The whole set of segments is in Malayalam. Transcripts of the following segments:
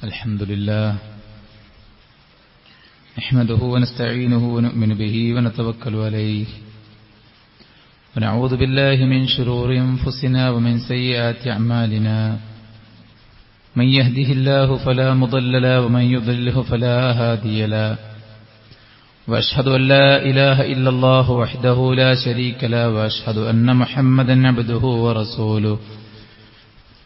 الحمد لله نحمده ونستعينه ونؤمن به ونتوكل عليه ونعوذ بالله من شرور أنفسنا ومن سيئات أعمالنا من يهده الله فلا مضل له ومن يضلله فلا هادي له وأشهد أن لا إله إلا الله وحده لا شريك له وأشهد أن محمدا عبده ورسوله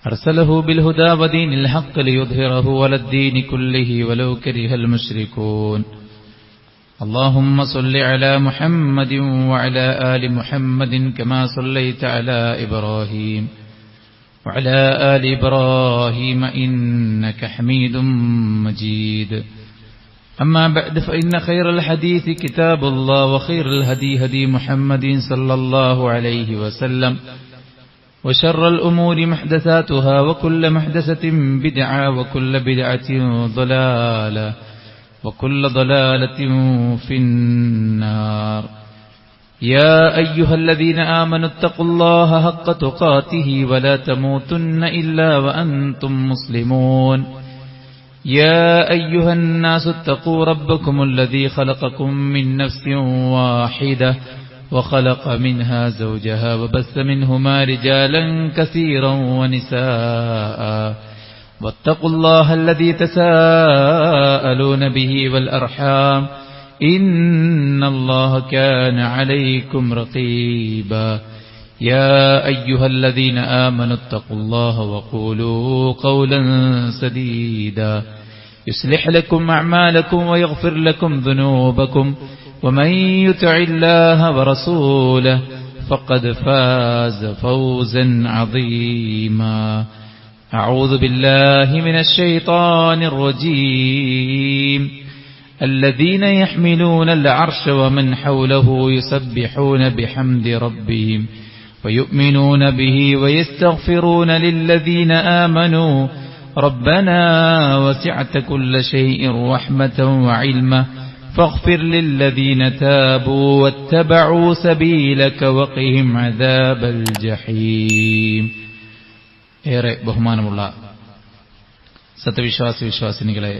أرسله بالهدى ودين الحق ليظهره على الدين كله ولو كره المشركون اللهم صل على محمد وعلى آل محمد كما صليت على إبراهيم وعلى آل إبراهيم إنك حميد مجيد أما بعد فإن خير الحديث كتاب الله وخير الهدي هدي محمد صلى الله عليه وسلم وشر الأمور محدثاتها وكل محدثة بدعة وكل بدعة ضلالة وكل ضلالة في النار يا أيها الذين آمنوا اتقوا الله حق تقاته ولا تموتن إلا وأنتم مسلمون يا أيها الناس اتقوا ربكم الذي خلقكم من نفس واحدة وخلق منها زوجها وبث منهما رجالا كثيرا ونساء واتقوا الله الذي تساءلون به والأرحام إن الله كان عليكم رقيبا يا أيها الذين آمنوا اتقوا الله وقولوا قولا سديدا يصلح لكم أعمالكم ويغفر لكم ذنوبكم ومن يطع الله ورسوله فقد فاز فوزا عظيما أعوذ بالله من الشيطان الرجيم الذين يحملون العرش ومن حوله يسبحون بحمد ربهم ويؤمنون به ويستغفرون للذين آمنوا ربنا وسعت كل شيء رحمة وعلما فاغفر للذين تابوا واتبعوا سبيلك وقهم عذاب الجحيم. ഏറെ ബഹുമാനമുള്ള സത്യവിശ്വാസിനികളെ,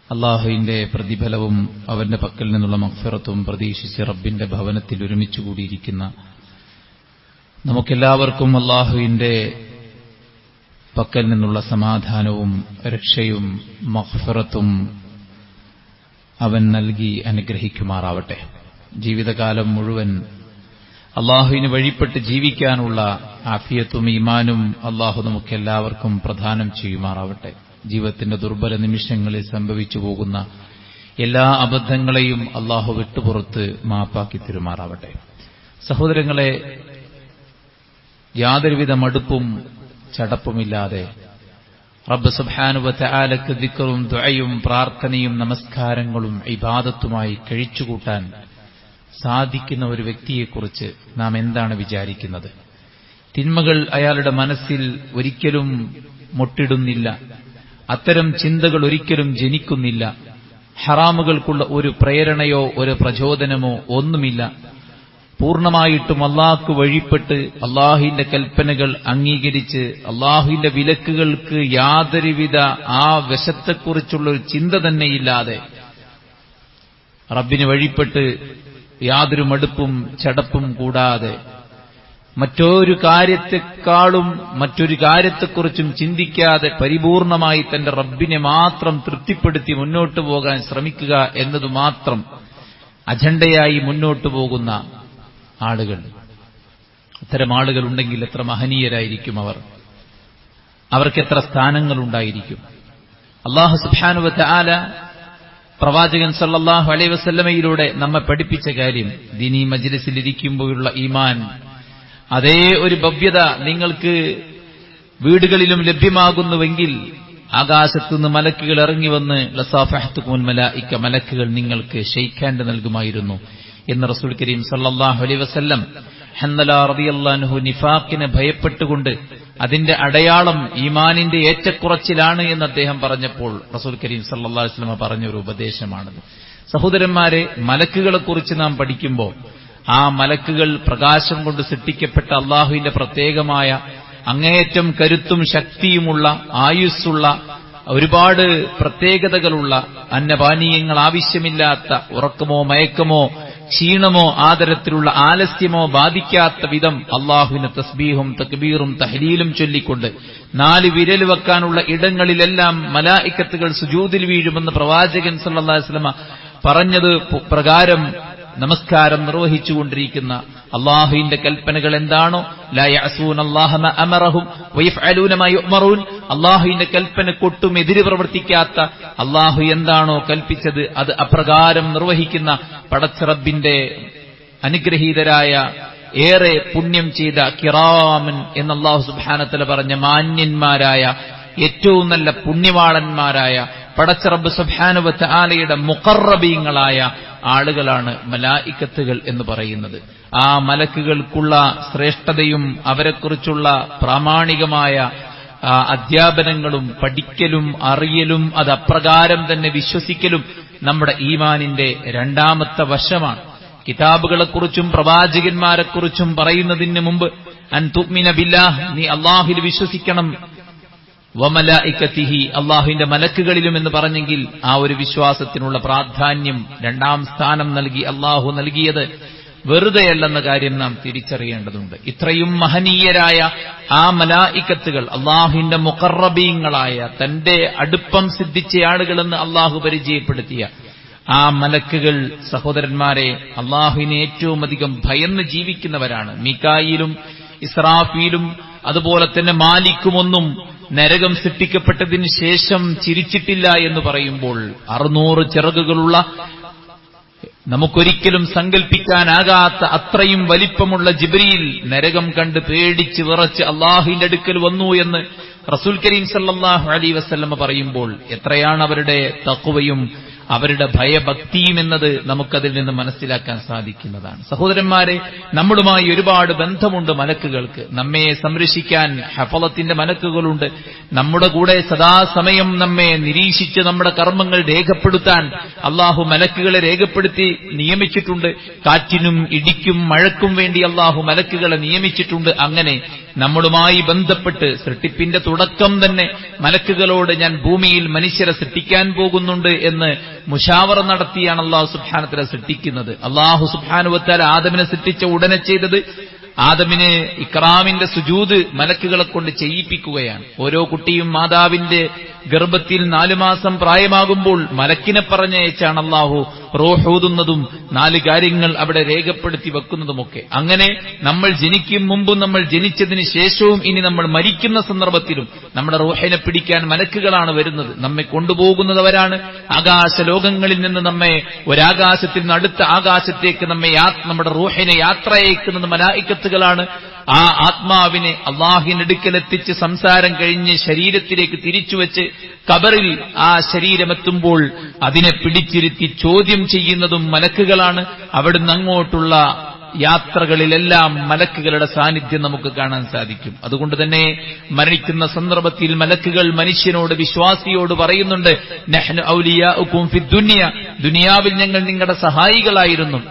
അള്ളാഹുവിന്റെ പ്രതിഫലവും അവന്റെ പക്കൽ നിന്നുള്ള മഗ്ഫിറത്തും പ്രതീക്ഷിച്ച് റബ്ബിന്റെ ഭവനത്തിൽ ഒരുമിച്ച് കൂടിയിരിക്കുന്ന നമുക്കെല്ലാവർക്കും അള്ളാഹുവിന്റെ പക്കൽ നിന്നുള്ള സമാധാനവും രക്ഷയും മഗ്ഫിറത്തും അവൻ നൽകി അനുഗ്രഹിക്കുമാറാവട്ടെ. ജീവിതകാലം മുഴുവൻ അള്ളാഹുവിന് വഴിപ്പെട്ട് ജീവിക്കാനുള്ള ആഫിയത്തും ഈമാനും അള്ളാഹു നമുക്കെല്ലാവർക്കും പ്രദാനം ചെയ്യുമാറാവട്ടെ. ജീവിതത്തിന്റെ ദുർബല നിമിഷങ്ങളിൽ സംഭവിച്ചു പോകുന്ന എല്ലാ അബദ്ധങ്ങളെയും അള്ളാഹു വിട്ടുപുറത്ത് മാപ്പാക്കി തരുമാറാവട്ടെ. സഹോദരങ്ങളെ, യാതൊരുവിധ മടുപ്പും ചടപ്പുമില്ലാതെ റബ്ബ് സുബ്ഹാനഹു വ തആലക്ക് ദിക്റും ദുആയും പ്രാർത്ഥനയും നമസ്കാരങ്ങളും ഇബാദത്തുമായി കഴിച്ചുകൂട്ടാൻ സാധിക്കുന്ന ഒരു വ്യക്തിയെക്കുറിച്ച് നാം എന്താണ് വിചാരിക്കുന്നത്? തിന്മകൾ അയാളുടെ മനസ്സിൽ ഒരിക്കലും മൊട്ടിടുന്നില്ല. അത്തരം ചിന്തകൾ ഒരിക്കലും ജനിക്കുന്നില്ല. ഹറാമുകൾക്കുള്ള ഒരു പ്രേരണയോ ഒരു പ്രചോദനമോ ഒന്നുമില്ല. പൂർണ്ണമായിട്ടും അള്ളാഹ്ക്ക് വഴിപ്പെട്ട് അള്ളാഹുവിന്റെ കൽപ്പനകൾ അംഗീകരിച്ച് അള്ളാഹുവിന്റെ വിലക്കുകൾക്ക് യാതൊരുവിധ ആ വശത്തെക്കുറിച്ചുള്ള ഒരു ചിന്ത തന്നെയില്ലാതെ റബ്ബിന് വഴിപ്പെട്ട് യാതൊരു മടുപ്പും ചടപ്പും കൂടാതെ മറ്റൊരു കാര്യത്തെക്കാളും മറ്റൊരു കാര്യത്തെക്കുറിച്ചും ചിന്തിക്കാതെ പരിപൂർണമായി തന്റെ റബ്ബിനെ മാത്രം തൃപ്തിപ്പെടുത്തി മുന്നോട്ടു പോകാൻ ശ്രമിക്കുക എന്നതു മാത്രം അജണ്ടയായി മുന്നോട്ടു പോകുന്ന ആളുകൾ, അത്തരം ആളുകൾ ഉണ്ടെങ്കിൽ എത്ര മഹനീയരായിരിക്കും അവർ, അവർക്ക് എത്ര സ്ഥാനങ്ങളുണ്ടായിരിക്കും. അല്ലാഹു സുബ്ഹാനഹു വ തആല പ്രവാചകൻ സല്ലല്ലാഹു അലൈഹി വസല്ലമയിലൂടെ നമ്മെ പഠിപ്പിച്ച കാര്യം, ദീനീ മജ്ലിസിലിരിക്കുമ്പോഴുള്ള ഈമാൻ, അതേ ഒരു ഭവ്യത നിങ്ങൾക്ക് വീടുകളിലും ലഭ്യമാകുന്നുവെങ്കിൽ ആകാശത്തുനിന്ന് മലക്കുകൾ ഇറങ്ങി വന്ന് ലസാഫഹ്തുകുൽ മലായിക, മലക്കുകൾ നിങ്ങൾക്ക് ഷെയ്ഖാൻഡ് നൽകുമായിരുന്നു എന്ന് റസൂൽ കരീം സല്ലല്ലാഹു അലൈഹി വസല്ലം ഹൻദല റളിയല്ലാഹു അൻഹു നിഫാഖിനെ ഭയപ്പെട്ടുകൊണ്ട് അതിന്റെ അടയാളം ഈമാനിന്റെ ഏറ്റക്കുറച്ചിലാണ് എന്ന് അദ്ദേഹം പറഞ്ഞപ്പോൾ റസൂൽ കരീം സല്ലല്ലാഹു അലൈഹി വസല്ലം പറഞ്ഞൊരു ഉപദേശമാണത്. സഹോദരന്മാരെ, മലക്കുകളെക്കുറിച്ച് നാം പഠിക്കുമ്പോൾ ആ മലക്കുകൾ പ്രകാശം കൊണ്ട് സൃഷ്ടിക്കപ്പെട്ട അള്ളാഹുവിന്റെ പ്രത്യേകമായ അങ്ങേയറ്റം കരുത്തും ശക്തിയുമുള്ള ആയുസ്സുള്ള ഒരുപാട് പ്രത്യേകതകളുള്ള, അന്നപാനീയങ്ങൾ ആവശ്യമില്ലാത്ത, ഉറക്കമോ മയക്കമോ ക്ഷീണമോ ആദരത്തിലുള്ള ആലസ്യമോ ബാധിക്കാത്ത വിധം അള്ളാഹുവിന് തസ്ബീഹും തക്ബീറും തഹ്ലീലും ചൊല്ലിക്കൊണ്ട് 4 വിരൽ വെക്കാനുള്ള ഇടങ്ങളിലെല്ലാം മലായിക്കത്തുകൾ സുജൂദിൽ വീഴുമെന്ന് പ്രവാചകൻ സല്ലല്ലാഹു അലൈഹി വസല്ലം പറഞ്ഞത് പ്രകാരം നമസ്കാരം നിർവഹിച്ചുകൊണ്ടിരിക്കുന്ന, അള്ളാഹുവിന്റെ കൽപ്പനകൾ എന്താണോ, ലാ യഅസൂന അല്ലാഹ മാ അമറഹും വയഫ്അലൂന മാ യുഅ്മറൂൻ, അള്ളാഹുവിന്റെ കൽപ്പനക്കൊട്ടും എതിര് പ്രവർത്തിക്കാത്ത, അള്ളാഹു എന്താണോ കൽപ്പിച്ചത് അത് അപ്രകാരം നിർവഹിക്കുന്ന പടച്ച റബ്ബിന്റെ അനുഗ്രഹീതരായ, ഏറെ പുണ്യം ചെയ്ത, കിറാമൻ എന്ന് അല്ലാഹു സുബ്ഹാനഹു വ തആല പറഞ്ഞ മാന്യന്മാരായ, ഏറ്റവും നല്ല പുണ്യവാളന്മാരായ പടച്ച റബ്ബ് സുബ്ഹാനഹു വ തആലയുടെ മുഖറബീങ്ങളായ ആളുകളാണ് മലായിക്കത്തുകൾ എന്ന് പറയുന്നത്. ആ മലക്കുകൾക്കുള്ള ശ്രേഷ്ഠതയും അവരെക്കുറിച്ചുള്ള പ്രാമാണികമായ അധ്യാപനങ്ങളും പഠിക്കലും അറിയലും അത് അപ്രകാരം തന്നെ വിശ്വസിക്കലും നമ്മുടെ ഈമാനിന്റെ രണ്ടാമത്തെ വശമാണ്. കിതാബുകളെക്കുറിച്ചും പ്രവാചകന്മാരെക്കുറിച്ചും പറയുന്നതിന് മുമ്പ് അൻ തുഅ്മിന ബില്ലാഹ്, നീ അല്ലാഹുവിൽ വിശ്വസിക്കണം, വമലായികതിഹി, അല്ലാഹുവിന്റെ മലക്കുകളിലും എന്ന് പറഞ്ഞെങ്കിൽ ആ ഒരു വിശ്വാസത്തിനുള്ള പ്രാധാന്യം രണ്ടാം സ്ഥാനം നൽകി അല്ലാഹു നൽകിയത് വെറുതെയല്ലെന്ന കാര്യം നാം തിരിച്ചറിയേണ്ടതുണ്ട്. ഇത്രയും മഹനീയരായ ആ മലായികത്തുകൾ അല്ലാഹുവിന്റെ മുഖറബീങ്ങളായ, തന്റെ അടുപ്പം സിദ്ധിച്ച ആളുകളെന്ന് അല്ലാഹു പരിചയപ്പെടുത്തിയ ആ മലക്കുകൾ, സഹോദരന്മാരെ, അല്ലാഹുവിനെ ഏറ്റവും അധികം ഭയന്ന് ജീവിക്കുന്നവരാണ്. മീകായിലും ഇസ്രാഫീലും അതുപോലെ തന്നെ മാലിക്കുമൊന്നും നരകം സൃഷ്ടിക്കപ്പെട്ടതിന് ശേഷം ചിരിച്ചിട്ടില്ല എന്ന് പറയുമ്പോൾ 600 ചിറകുകളുള്ള, നമുക്കൊരിക്കലും സങ്കല്പിക്കാനാകാത്ത അത്രയും വലിപ്പമുള്ള ജിബ്രീൽ നരകം കണ്ട് പേടിച്ച് വിറച്ച് അള്ളാഹുവിന്റെ അടുക്കൽ വന്നു എന്ന് റസൂൽ കരീം സല്ലല്ലാഹു അലൈഹി വസല്ലം പറയുമ്പോൾ എത്രയാണ് അവരുടെ തഖ്വയും അവരുടെ ഭയഭക്തിയും എന്നത് നമുക്കതിൽ നിന്ന് മനസ്സിലാക്കാൻ സാധിക്കുന്നതാണ്. സഹോദരന്മാരെ, നമ്മളുമായി ഒരുപാട് ബന്ധമുണ്ട് മലക്കുകൾക്ക്. നമ്മെ സംരക്ഷിക്കാൻ ഹഫളത്തിന്റെ മലക്കുകളുണ്ട്. നമ്മുടെ കൂടെ സദാസമയം നമ്മെ നിരീക്ഷിച്ച് നമ്മുടെ കർമ്മങ്ങൾ രേഖപ്പെടുത്താൻ അള്ളാഹു മലക്കുകളെ രേഖപ്പെടുത്തി നിയമിച്ചിട്ടുണ്ട്. കാറ്റിനും ഇടിക്കും മഴക്കും വേണ്ടി അള്ളാഹു മലക്കുകളെ നിയമിച്ചിട്ടുണ്ട്. അങ്ങനെ നമ്മളുമായി ബന്ധപ്പെട്ട് സൃഷ്ടിപ്പിന്റെ തുടക്കം തന്നെ മലക്കുകളോട് ഞാൻ ഭൂമിയിൽ മനുഷ്യരെ സൃഷ്ടിക്കാൻ പോകുന്നുണ്ട് എന്ന് മുശാവറ നടത്തിയാണ് അല്ലാഹു സുബ്ഹാനഹു വ തആല സൃഷ്ടിക്കുന്നത്. അല്ലാഹു സുബ്ഹാനഹു വ തആല ആദമിനെ സൃഷ്ടിച്ച ഉടനെ ചെയ്തത് ആദമിന് ഇക്റാമിന്റെ സുജൂദ് മലക്കുകളെ കൊണ്ട് ചെയ്യിപ്പിക്കുകയാണ്. ഓരോ കുട്ടിയും മാതാവിന്റെ ഗർഭത്തിൽ 4 മാസം പ്രായമാകുമ്പോൾ മലക്കിനെ പറഞ്ഞയച്ചാണ് അല്ലാഹു റൂഹൂതുന്നതും 4 കാര്യങ്ങൾ അവിടെ രേഖപ്പെടുത്തി വെക്കുന്നതുമൊക്കെ. അങ്ങനെ നമ്മൾ ജനിക്കും മുമ്പും നമ്മൾ ജനിച്ചതിന് ശേഷവും ഇനി നമ്മൾ മരിക്കുന്ന സന്ദർഭത്തിലും നമ്മുടെ റൂഹിനെ പിടിക്കാൻ മലക്കുകളാണ് വരുന്നത്. നമ്മെ കൊണ്ടുപോകുന്നവരാണ്. ആകാശലോകങ്ങളിൽ നിന്ന് നമ്മെ ഒരാകാശത്തിൽ നിന്ന് അടുത്ത ആകാശത്തേക്ക് നമ്മുടെ റൂഹിനെ യാത്രയക്കുന്നത് മലായികത്തുകളാണ്. ആ ആത്മാവിനെ അള്ളാഹുവിന്റെ അടുക്കലെത്തിച്ച് സംസാരം കഴിഞ്ഞ് ശരീരത്തിലേക്ക് തിരിച്ചുവെച്ച് ഖബറിൽ ആ ശരീരമെത്തുമ്പോൾ അതിനെ പിടിച്ചിരുത്തി ചോദ്യം ചെയ്യുന്നതും മലക്കുകളാണ്. അവിടുന്ന് അങ്ങോട്ടുള്ള യാത്രകളിലെല്ലാം മലക്കുകളുടെ സാന്നിധ്യം നമുക്ക് കാണാൻ സാധിക്കും. അതുകൊണ്ട് തന്നെ മരണിക്കുന്ന സന്ദർഭത്തിൽ മലക്കുകൾ മനുഷ്യനോട്, വിശ്വാസിയോട് പറയുന്നുണ്ട്, നഹ്നു ഔലിയാഉകും ഫിദ്ദുനിയ, ദുനിയാവിൽ ഞങ്ങൾ നിങ്ങളുടെ സഹായികളായിരുന്നു,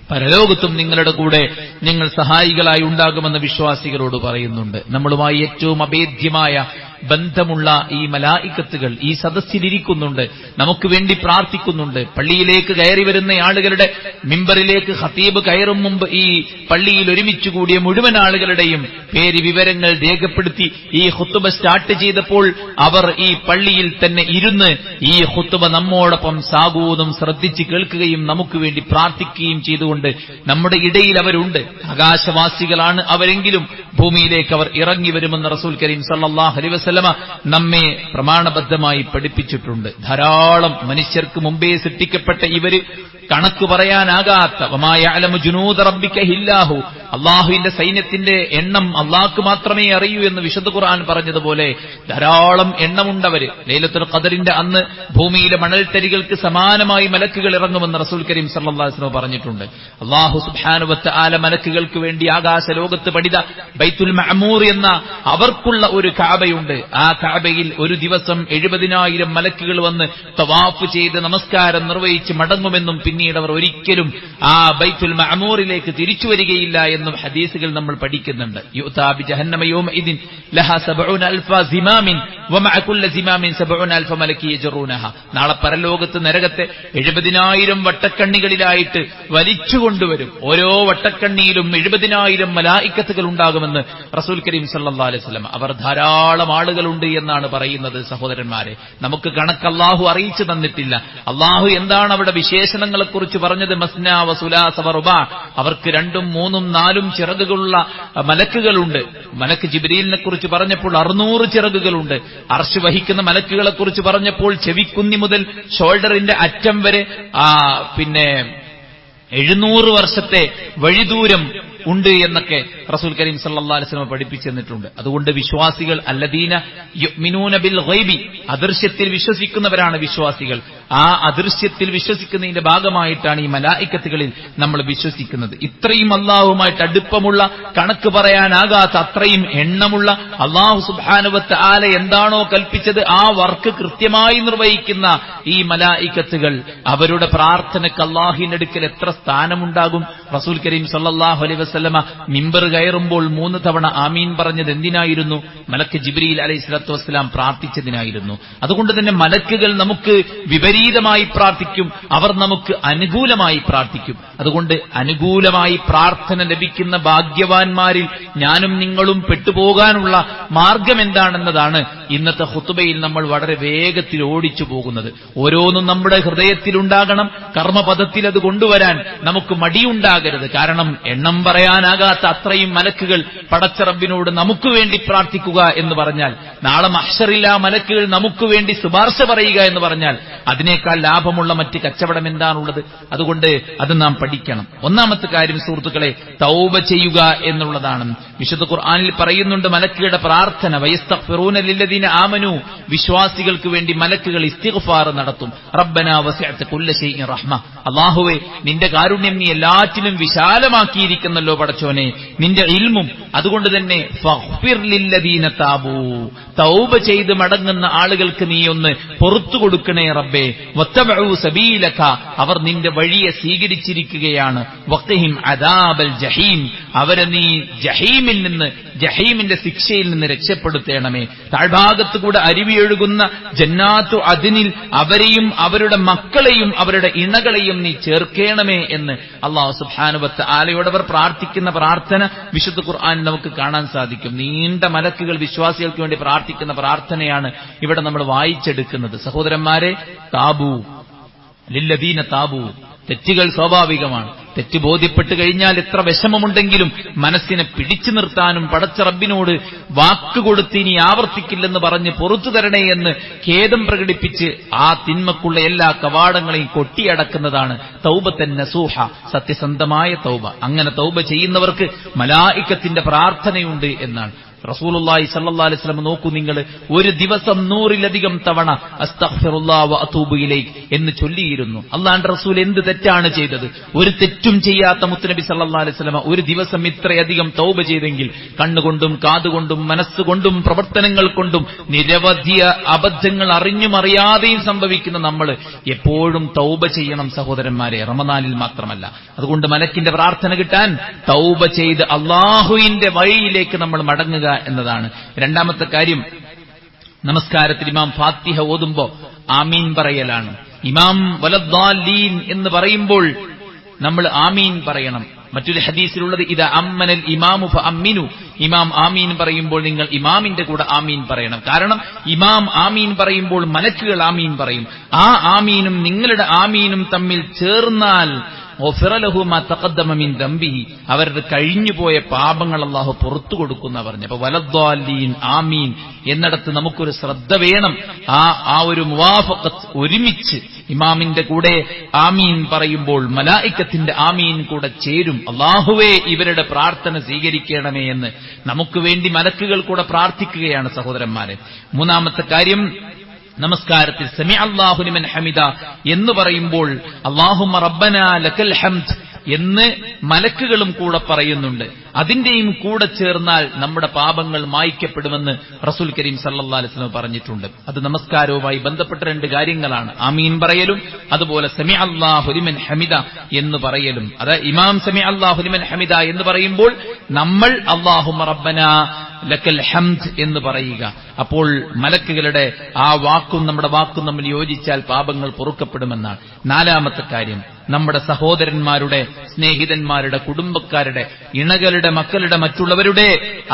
പരലോകത്തും നിങ്ങളുടെ കൂടെ ഞങ്ങൾ സഹായികളായി ഉണ്ടാകുമെന്ന് വിശ്വാസികളോട് പറയുന്നുണ്ട്. നമ്മളുമായി ഏറ്റവും അഭേദ്യമായ ബന്ധമുള്ള ഈ മലായികത്തുകൾ ഈ സദസ്സിലിരിക്കുന്നുണ്ട്, നമുക്ക് വേണ്ടി പ്രാർത്ഥിക്കുന്നുണ്ട്. പള്ളിയിലേക്ക് കയറി വരുന്ന ആളുകളുടെ മിമ്പറിലേക്ക് ഖതീബ് കയറും മുമ്പ് ഈ പള്ളിയിൽ ഒരുമിച്ച് കൂടിയ മുഴുവൻ ആളുകളുടെയും പേര് വിവരങ്ങൾ രേഖപ്പെടുത്തി ഈ ഖുത്ബ സ്റ്റാർട്ട് ചെയ്തപ്പോൾ അവർ ഈ പള്ളിയിൽ തന്നെ ഇരുന്ന് ഈ ഖുത്ബ നമ്മോടൊപ്പം സാഗൂതം ശ്രദ്ധിച്ച് കേൾക്കുകയും നമുക്ക് വേണ്ടി പ്രാർത്ഥിക്കുകയും ചെയ്തുകൊണ്ട് നമ്മുടെ ഇടയിൽ അവരുണ്ട്. ആകാശവാസികളാണ് അവരെങ്കിലും ഭൂമിയിലേക്ക് അവർ ഇറങ്ങി വരുമെന്ന് റസൂൽ കരീം സല്ലല്ലാഹു അലൈഹി വസല്ലമ നമ്മെ പ്രമാണബദ്ധമായി പഠിപ്പിച്ചിട്ടുണ്ട്. ധാരാളം മനുഷ്യർക്ക് മുമ്പേ സൃഷ്ടിക്കപ്പെട്ട ഇവര് കണക്ക് പറയാനാകാത്ത, വമാ യഅലമു ജുനൂദ റബ്ബിക ഇല്ലാഹു, അള്ളാഹുവിന്റെ സൈന്യത്തിന്റെ എണ്ണം അള്ളാഹ്ക്ക് മാത്രമേ അറിയൂ എന്ന് വിശുദ്ധ ഖുർആൻ പറഞ്ഞതുപോലെ ധാരാളം എണ്ണമുണ്ടവര്. ലൈലത്തുൽ ഖദറിന്റെ അന്ന് ഭൂമിയിലെ മണൽത്തരികൾക്ക് സമാനമായി മലക്കുകൾ ഇറങ്ങുമെന്ന് റസൂൽ കരീം സല്ലല്ലാഹു അലൈഹി വസല്ലം പറഞ്ഞിട്ടുണ്ട്. അല്ലാഹു സുബ്ഹാനഹു വ തആല മലക്കുകൾക്ക് വേണ്ടി ആകാശ ലോകത്ത് പണിത ബൈത്തുൽ മഅമൂർ എന്ന അവർക്കുള്ള ഒരു കഅബയുണ്ട്. ആ കഅബയിൽ ഒരു ദിവസം 70,000 മലക്കുകൾ വന്ന് തവാഫ് ചെയ്ത് നമസ്കാരം നിർവഹിച്ച് മടങ്ങുമെന്നും പിന്നീട് അവർ ഒരിക്കലും ആ ബൈത്തുൽ മഅമൂറിലേക്ക് തിരിച്ചു വരികയില്ല എന്നും ഹദീസുകൾ നമ്മൾ പഠിക്കുന്നുണ്ട്. യുഅ്താ ബിജഹന്നമ യൗമഇദിൻ ലഹാ 70,000 സിമാമിൻ വമഅ കുല്ലി സിമാമിൻ 70,000 മലക്കി യജറൂനഹ. നാളെ പരലോകത്ത് നരകത്തെ 70,000 വട്ടക്കണ്ണികളിലായിട്ട് വലിച്ചുകൊണ്ടുവരും. ഓരോ വട്ടക്കണ്ണിയിലും 70,000 മലായിക്കത്തുകൾ ഉണ്ടാകുമെന്ന് റസൂൽ കരീം സല്ലല്ലാഹു അലൈഹി വസല്ലം. അവർ ധാരാളം ആളുകളുണ്ട് എന്നാണ് പറയുന്നത്. സഹോദരന്മാരെ, നമുക്ക് കണക്ക് അല്ലാഹു അറിയിച്ചു തന്നിട്ടില്ല. അല്ലാഹു എന്താണ് അവിടെ വിശേഷണങ്ങളെക്കുറിച്ച് പറഞ്ഞത്? മസ്നാ വസുലാസ വറുബാ. അവർക്ക് 2ഉം 3ഉം 4ഉം ചിറകുകളുള്ള മലക്കുകളുണ്ട്. മലക്ക് ജിബ്രീലിനെ കുറിച്ച് പറഞ്ഞപ്പോൾ 600 ചിറകുകളുണ്ട്. അർശ് വഹിക്കുന്ന മലക്കുകളെ കുറിച്ച് പറഞ്ഞപ്പോൾ ചെവിക്കുന്നി മുതൽ ഷോൾഡറിന്റെ അറ്റം വരെ 700 വർഷത്തെ വഴിദൂരം ഉണ്ട് എന്നൊക്കെ റസൂൽ കരീം സല്ലല്ലാഹു അലൈഹി വസല്ലം പഠിപ്പിച്ചു തന്നിട്ടുണ്ട്. അതുകൊണ്ട് വിശ്വാസികൾ അല്ലദീന യുഅ്മിനൂന ബിൽ ഗൈബി, അദൃശ്യത്തിൽ വിശ്വസിക്കുന്നവരാണ് വിശ്വാസികൾ. ആ അദൃശ്യത്തിൽ വിശ്വസിക്കുന്നതിന്റെ ഭാഗമായിട്ടാണ് ഈ മലായിക്കത്തുകളിൽ നമ്മൾ വിശ്വസിക്കുന്നത്. ഇത്രയും അല്ലാഹുവുമായിട്ട് അടുപ്പമുള്ള, കണക്ക് പറയാനാകാത്ത അത്രയും എണ്ണമുള്ള, അല്ലാഹു സുബ്ഹാനഹു വ തആല എന്താണോ കൽപ്പിച്ചത് ആ വർക്ക് കൃത്യമായി നിർവഹിക്കുന്ന ഈ മലായിക്കത്തുകൾ, അവരുടെ പ്രാർത്ഥനയ്ക്ക് അല്ലാഹുവിന്റെ അടുക്കൽ എത്ര സ്ഥാനമുണ്ടാകും? റസൂൽ കരീം സല്ലല്ലാഹു അലൈഹി വസല്ലമ മിമ്പർ കയറുമ്പോൾ 3 തവണ ആമീൻ പറഞ്ഞത് എന്തിനായിരുന്നു? മലക്ക് ജിബ്രീൽ അലൈഹിസ്സലാത്തു വസ്സലാം പ്രാർത്ഥിച്ചതിനായിരുന്നു. അതുകൊണ്ട് തന്നെ മലക്കുകൾ നമുക്ക് വിപരീതമായി പ്രാർത്ഥിക്കും, അവർ നമുക്ക് അനുകൂലമായി പ്രാർത്ഥിക്കും. അതുകൊണ്ട് അനുകൂലമായി പ്രാർത്ഥന ലഭിക്കുന്ന ഭാഗ്യവാന്മാരിൽ ഞാനും നിങ്ങളും പെട്ടുപോകാനുള്ള മാർഗം എന്താണെന്നതാണ് ഇന്നത്തെ ഖുതുബയിൽ നമ്മൾ വളരെ വേഗത്തിൽ ഓടിച്ചു പോകുന്നത്. ഓരോന്നും നമ്മുടെ ഹൃദയത്തിലുണ്ടാകണം. കർമ്മപദത്തിൽ അത് കൊണ്ടുവരാൻ നമുക്ക് മടിയുണ്ടാകരുത്. കാരണം എണ്ണം പറയാനാകാത്ത അത്രയും മലക്കുകൾ പടച്ച റബ്ബിനോട് നമുക്ക് വേണ്ടി പ്രാർത്ഥിക്കുക എന്ന് പറഞ്ഞാൽ, നാളെ മഹ്ശറിൽ ആ മലക്കുകൾ നമുക്ക് വേണ്ടി ശുപാർശ പറയുക എന്ന് പറഞ്ഞാൽ അതിനേക്കാൾ ലാഭമുള്ള മറ്റ് കച്ചവടം എന്താണുള്ളത്? അതുകൊണ്ട് അത് നാം പഠിക്കണം. ഒന്നാമത്തെ കാര്യം സുഹൃത്തുക്കളെ, തൗബ ചെയ്യുക എന്നുള്ളതാണ്. വിശുദ്ധ ഖുർആനിൽ പറയുന്നുണ്ട് മലക്കുകളുടെ പ്രാർത്ഥന, വയസ്തഗ്ഫിറൂന ലില്ലദീന ആമനു, വിശ്വാസികൾക്ക് വേണ്ടി മലക്കുകൾ ഇസ്തിഗ്ഫാർ നടത്തും. റബ്ബനാ വസിഅത കുല്ല ശൈഇൻ റഹ്മ, അല്ലാഹുവേ നിന്റെ കാരുണ്യം നീ എല്ലാറ്റിലും വിശാലമാക്കിയിരിക്കുന്നല്ലോ പടച്ചോനെ, നിന്റെ ഇൽമും. അതുകൊണ്ട് തന്നെ ഫഗ്ഫിർ ലില്ലദീന താബൂ, തൗബ ചെയ്ത് മടങ്ങുന്ന ആളുകൾക്ക് നീ ഒന്ന് പുറത്തു കൊടുക്കണേ റബ്ബേ. വത്തബഉ സബീലക, അവർ നിന്റെ വഴിയെ സ്വീകരിച്ചിരിക്കുകയാണ്. വഖിഹിം അദാബൽ ജഹീം, അവരെ നീ ജഹീമിൽ നിന്ന്, ജഹീമിന്റെ ശിക്ഷയിൽ നിന്ന് രക്ഷപ്പെടുത്തേണമേ. താഴ്ഭാഗത്തുകൂടെ അരുവിയൊഴുകുന്ന ജന്നാത്തു അദ്നിൽ അവരെയും അവരുടെ മക്കളെയും അവരുടെ ഇണകളെയും നീ ചേർക്കേണമേ എന്ന് അല്ലാഹു സുബ്ഹാനഹു വ തആലയോട് അവർ പ്രാർത്ഥിക്കുന്ന പ്രാർത്ഥന വിശുദ്ധ ഖുർആനിൽ നമുക്ക് കാണാൻ സാധിക്കും. നീണ്ട മലക്കുകൾ വിശ്വാസികൾക്ക് വേണ്ടി പ്രാർത്ഥിക്കുന്ന പ്രാർത്ഥനയാണ് ഇവിടെ നമ്മൾ വായിച്ചെടുക്കുന്നത്. സഹോദരന്മാരെ, താബു ലില്ലദീന താബു, തെറ്റുകൾ സ്വാഭാവികമാണ്. തെറ്റ് ബോധ്യപ്പെട്ടു കഴിഞ്ഞാൽ എത്ര വിഷമമുണ്ടെങ്കിലും മനസ്സിനെ പിടിച്ചു നിർത്താനും പടച്ച റബ്ബിനോട് വാക്കുകൊടുത്ത് ഇനി ആവർത്തിക്കില്ലെന്ന് പറഞ്ഞ് പുറത്തു തരണേ എന്ന് ഖേദം പ്രകടിപ്പിച്ച് ആ തിന്മക്കുള്ള എല്ലാ കവാടങ്ങളെയും കൊട്ടിയടക്കുന്നതാണ് തൗബത്തൻ നസൂഹ, സത്യസന്ധമായ തൗബ. അങ്ങനെ തൗബ ചെയ്യുന്നവർക്ക് മലായിക്കത്തിന്റെ പ്രാർത്ഥനയുണ്ട് എന്നാണ് റസൂലുള്ളാഹി സ്വല്ലല്ലാഹു അലൈഹി വസല്ലം. നോക്കൂ നിങ്ങൾ, ഒരു ദിവസം 100-ലധികം തവണ അസ്തഗ്ഫിറുല്ലാഹ് വ അതൂബു ഇലൈഹി എന്ന് ചൊല്ലിയിരുന്നു. അല്ലാഹുവിന്റെ റസൂൽ എന്ത് തെറ്റാണ് ചെയ്തത്? ഒരു തെറ്റും ചെയ്യാത്ത മുത്തുനബി സ്വല്ലല്ലാഹു അലൈഹി വസല്ലം ഒരു ദിവസം ഇത്രയധികം തൗബ ചെയ്തെങ്കിൽ, കണ്ണുകൊണ്ടും കാതുകൊണ്ടും മനസ്സുകൊണ്ടും പ്രവർത്തനങ്ങൾ കൊണ്ടും നിരവധി അബദ്ധങ്ങൾ അറിഞ്ഞും അറിയാതെയും സംഭവിക്കുന്ന നമ്മൾ എപ്പോഴും തൗബ ചെയ്യണം സഹോദരന്മാരെ, റമദാനിൽ മാത്രമല്ല. അതുകൊണ്ട് മലക്കിന്റെ പ്രാർത്ഥന കിട്ടാൻ തൗബ ചെയ്ത് അല്ലാഹുവിന്റെ വഴിയിലേക്ക് നമ്മൾ മടങ്ങുക എന്നതാണ്. രണ്ടാമത്തെ കാര്യം, നമസ്കാരത്തിൽ ഇമാം ഫാത്തിഹ ഓതുമ്പോ ആമീൻ പറയലാണ്. ഇമാം വലദ്ദാലീൻ എന്ന് പറയുമ്പോൾ നമ്മൾ ആമീൻ പറയണം. മറ്റൊരു ഹദീസിലുള്ളത് ഇദാ അമ്മനൽ ഇമാമു ഫഅമ്മിനു, ഇമാം ആമീൻ പറയുമ്പോൾ നിങ്ങൾ ഇമാമിന്റെ കൂടെ ആമീൻ പറയണം. കാരണം ഇമാം ആമീൻ പറയുമ്പോൾ മലക്കുകൾ ആമീൻ പറയും. ആ ആമീനും നിങ്ങളുടെ ആമീനും തമ്മിൽ ചേർന്നാൽ അവരുടെ കഴിഞ്ഞുപോയ പാപങ്ങൾ അല്ലാഹു പുറത്തു കൊടുക്കുന്ന പറഞ്ഞു. അപ്പൊ വലദ്ദാലീൻ ആമീൻ എന്നിടത്ത് നമുക്കൊരു ശ്രദ്ധ വേണം. ആ ഒരു മുവാഫഖത്ത്, ഒരുമിച്ച് ഇമാമിന്റെ കൂടെ ആമീൻ പറയുമ്പോൾ മലായിക്കത്തിന്റെ ആമീൻ കൂടെ ചേരും. അല്ലാഹുവേ ഇവരുടെ പ്രാർത്ഥന സ്വീകരിക്കണമേ എന്ന് നമുക്ക് വേണ്ടി മലക്കുകൾ കൂടെ പ്രാർത്ഥിക്കുകയാണ് സഹോദരന്മാരെ. മൂന്നാമത്തെ കാര്യം, നമസ്കാരത്തിൽ സമി അല്ലാഹു ലിമൻ ഹമിദ എന്ന് പറയുമ്പോൾ അല്ലാഹുമ്മ റബ്ബനാ ലക്കൽ ഹംദ് എന്ന് മലക്കുകളും കൂടെ പറയുന്നുണ്ട്. അതിന്റെയും കൂടെ ചേർന്നാൽ നമ്മുടെ പാപങ്ങൾ മായ്ക്കപ്പെടുമെന്ന് റസൂൽ കരീം സല്ലല്ലാഹു അലൈഹി വസല്ലം പറഞ്ഞിട്ടുണ്ട്. അത് നമസ്കാരവുമായി ബന്ധപ്പെട്ട രണ്ട് കാര്യങ്ങളാണ്. ആമീൻ പറയലും അതുപോലെ സമിഅ അല്ലാഹു ലിമൻ ഹമിദ എന്ന് പറയലും. അത് ഇമാം സമിഅ അല്ലാഹു ലിമൻ ഹമിദ എന്ന് പറയുമ്പോൾ നമ്മൾ അല്ലാഹുമ്മ റബ്ബനാ ലക്കൽ ഹംദ് എന്ന് പറയുക. അപ്പോൾ മലക്കുകളുടെ ആ വാക്കും നമ്മുടെ വാക്കും തമ്മിൽ യോജിച്ചാൽ പാപങ്ങൾ പൊറുക്കപ്പെടുമെന്നാണ്. നാലാമത്തെ കാര്യം, നമ്മുടെ സഹോദരന്മാരുടെ, സ്നേഹിതന്മാരുടെ, കുടുംബക്കാരുടെ, ഇണകളുടെ, മക്കളുടെ, മറ്റുള്ളവരുടെ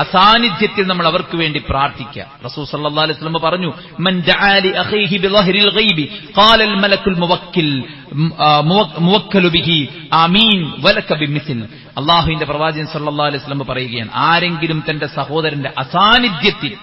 അസാന്നിധ്യത്തിൽ നമ്മൾ അവർക്ക് വേണ്ടി പ്രാർത്ഥിക്കുക. റസൂൽ സല്ലല്ലാഹു അലൈഹി വസല്ലം പറഞ്ഞു, മൻ ദഅാ ലി അഖീഹി ബിളഹ്രിൽ ഗൈബി ഖാലൽ മലക്കുൽ മുവക്കലു ബിഹി ആമീൻ വലക ബിമിസ്ൽ. അല്ലാഹുവിന്റെ പ്രവാചകൻ സല്ലല്ലാഹു അലൈഹി വസല്ലം പറയുകയാണ്, ആരെങ്കിലും തന്റെ സഹോദരന്റെ അസാന്നിധ്യത്തിൽ,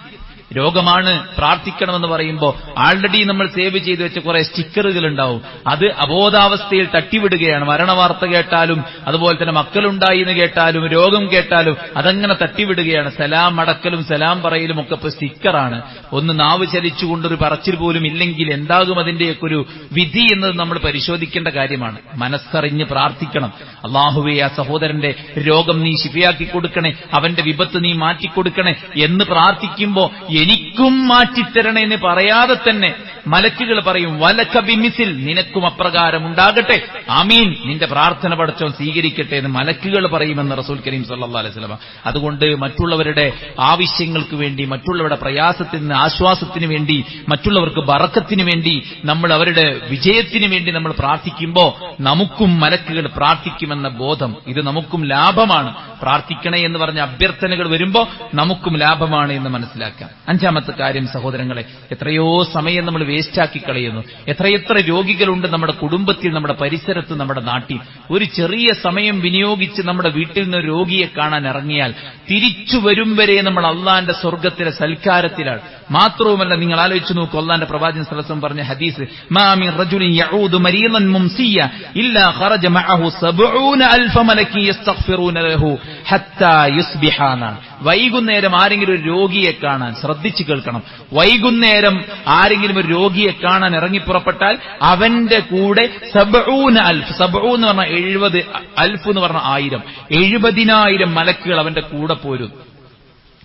രോഗമാണ് പ്രാർത്ഥിക്കണമെന്ന് പറയുമ്പോൾ ആൾറെഡി നമ്മൾ സേവ് ചെയ്തു വെച്ച കുറെ സ്റ്റിക്കറുകൾ ഉണ്ടാവും. അത് അബോധാവസ്ഥയിൽ തട്ടിവിടുകയാണ്. മരണവാർത്ത കേട്ടാലും അതുപോലെ തന്നെ മക്കളുണ്ടായി എന്ന് കേട്ടാലും രോഗം കേട്ടാലും അതങ്ങനെ തട്ടിവിടുകയാണ്. സലാം അടക്കലും സലാം പറയലും ഒക്കെ ഇപ്പൊ സ്റ്റിക്കറാണ്. ഒന്ന് നാവ് ചലിച്ചുകൊണ്ടൊരു പറച്ചിൽ പോലും ഇല്ലെങ്കിൽ എന്താകും അതിന്റെയൊക്കെ ഒരു വിധി എന്നത് നമ്മൾ പരിശോധിക്കേണ്ട കാര്യമാണ്. മനസ്സറിഞ്ഞ് പ്രാർത്ഥിക്കണം. അല്ലാഹുവേ, ആ സഹോദരന്റെ രോഗം നീ ശിഫയാക്കി കൊടുക്കണേ, അവന്റെ വിപത്ത് നീ മാറ്റിക്കൊടുക്കണേ എന്ന് പ്രാർത്ഥിക്കുമ്പോ എനിക്കും മാറ്റിത്തരണേ എന്ന് പറയാതെ തന്നെ മലക്കുകൾ പറയും, വലക ബിമിസിൽ, നിനക്കും അപ്രകാരം ഉണ്ടാകട്ടെ, ആമീൻ, നിന്റെ പ്രാർത്ഥന പടച്ചോൻ സ്വീകരിക്കട്ടെ എന്ന് മലക്കുകൾ പറയുമെന്ന് റസൂൽ കരീം സല്ലല്ലാഹു അലൈഹി വസല്ലം. അതുകൊണ്ട് മറ്റുള്ളവരുടെ ആവശ്യങ്ങൾക്ക് വേണ്ടി, മറ്റുള്ളവരുടെ പ്രയാസത്തിന് ആശ്വാസത്തിന് വേണ്ടി, മറ്റുള്ളവർക്ക് ബറക്കത്തിന് വേണ്ടി, നമ്മൾ അവരുടെ വിജയത്തിന് വേണ്ടി നമ്മൾ പ്രാർത്ഥിക്കുമ്പോൾ നമുക്കും മലക്കുകൾ പ്രാർത്ഥിക്കുമെന്ന ബോധം, ഇത് നമുക്കും ലാഭമാണ്. പ്രാർത്ഥിക്കണേ എന്ന് പറഞ്ഞ അഭ്യർത്ഥനകൾ വരുമ്പോൾ നമുക്കും ലാഭമാണ് എന്ന് മനസ്സിലാക്കാം. അഞ്ചാമത്തെ കാര്യം സഹോദരങ്ങളെ, എത്രയോ സമയം നമ്മൾ വേസ്റ്റാക്കി കളയുന്നു. എത്രയെത്ര രോഗികളുണ്ട് നമ്മുടെ കുടുംബത്തിൽ, നമ്മുടെ പരിസരത്ത്, നമ്മുടെ നാട്ടിൽ. ഒരു ചെറിയ സമയം വിനിയോഗിച്ച് നമ്മുടെ വീട്ടിൽ നിന്ന് രോഗിയെ കാണാൻ ഇറങ്ങിയാൽ തിരിച്ചു വരും വരെ നമ്മൾ അള്ളാന്റെ സ്വർഗത്തിലെ സൽക്കാരത്തിലാണ്. മാത്രവുമല്ല, നിങ്ങൾ ആലോചിച്ചു നോക്കൂ, അള്ളാന്റെ പ്രവാചകൻ സല്ലല്ലാഹു അലൈഹി വസല്ലം പറഞ്ഞ ഹദീസ്, മാ മിൻ റജുലിൻ യഊദു മരീദൻ മുംസിയ ഇല്ലാ ഖറജ മഅഹു 70000 മലക്കി യസ്തഗ്ഫിറൂന ലഹു ഹത്താ യുസ്ബിഹാന. വൈകുന്നേരം ആരെങ്കിലും ഒരു രോഗിയെ കാണാൻ, ശ്രദ്ധിച്ചു കേൾക്കണം, വൈകുന്നേരം ആരെങ്കിലും ഒരു രോഗിയെ കാണാൻ ഇറങ്ങിപ്പുറപ്പെട്ടാൽ അവന്റെ കൂടെ 70000, 70 എന്ന് പറഞ്ഞാൽ 70, 1000 എന്ന് പറഞ്ഞാൽ 1000, 70,000 മലക്കുകൾ അവന്റെ കൂടെ പോരും.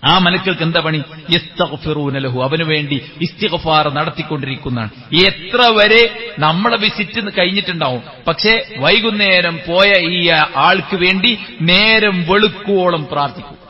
ആ മലക്കുകൾക്ക് എന്താ പണി? യസ്തഗ്ഫിറൂന ലഹു, അവന് വേണ്ടി ഇസ്തിഗ്ഫാർ നടത്തിക്കൊണ്ടിരിക്കുന്നതാണ്. എത്ര വരെ നമ്മളെ വിസിറ്റ് കഴിഞ്ഞിട്ടുണ്ടാവും, പക്ഷേ വൈകുന്നേരം പോയ ഈ ആൾക്ക് വേണ്ടി നേരം വെളുക്കുവോളം പ്രാർത്ഥിക്കും.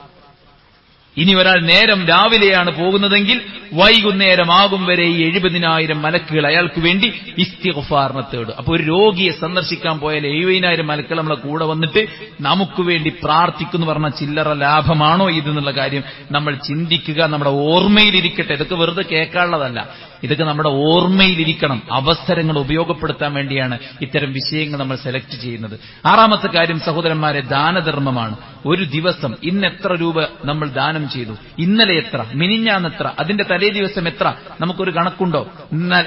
ഇനി ഒരാൾ നേരം രാവിലെയാണ് പോകുന്നതെങ്കിൽ വൈകുന്നേരം ആകും വരെ ഈ 70,000 മലക്കുകൾ അയാൾക്ക് വേണ്ടി ഇസ്തിഗ്ഫാറിനെ തേടും. അപ്പൊ ഒരു രോഗിയെ സന്ദർശിക്കാൻ പോയാൽ 70,000 മലക്കുകൾ നമ്മളെ കൂടെ വന്നിട്ട് നമുക്ക് വേണ്ടി പ്രാർത്ഥിക്കുന്നു പറഞ്ഞാൽ ചില്ലറ ലാഭമാണോ ഇതെന്നുള്ള കാര്യം നമ്മൾ ചിന്തിക്കുക. നമ്മുടെ ഓർമ്മയിലിരിക്കട്ടെ. ഇതൊക്കെ വെറുതെ കേൾക്കാനുള്ളതല്ല, ഇതൊക്കെ നമ്മുടെ ഓർമ്മയിലിരിക്കണം. അവസരങ്ങൾ ഉപയോഗപ്പെടുത്താൻ വേണ്ടിയാണ് ഇത്തരം വിഷയങ്ങൾ നമ്മൾ സെലക്ട് ചെയ്യുന്നത്. ആറാമത്തെ കാര്യം സഹോദരന്മാരെ, ദാനധർമ്മമാണ്. ഒരു ദിവസം ഇന്ന് എത്ര രൂപ നമ്മൾ ദാനം ചെയ്തു, ഇന്നലെ എത്ര, മിനിഞ്ഞാന്ന് എത്ര, അതിന്റെ തലേ ദിവസം എത്ര, നമുക്കൊരു കണക്കുണ്ടോ?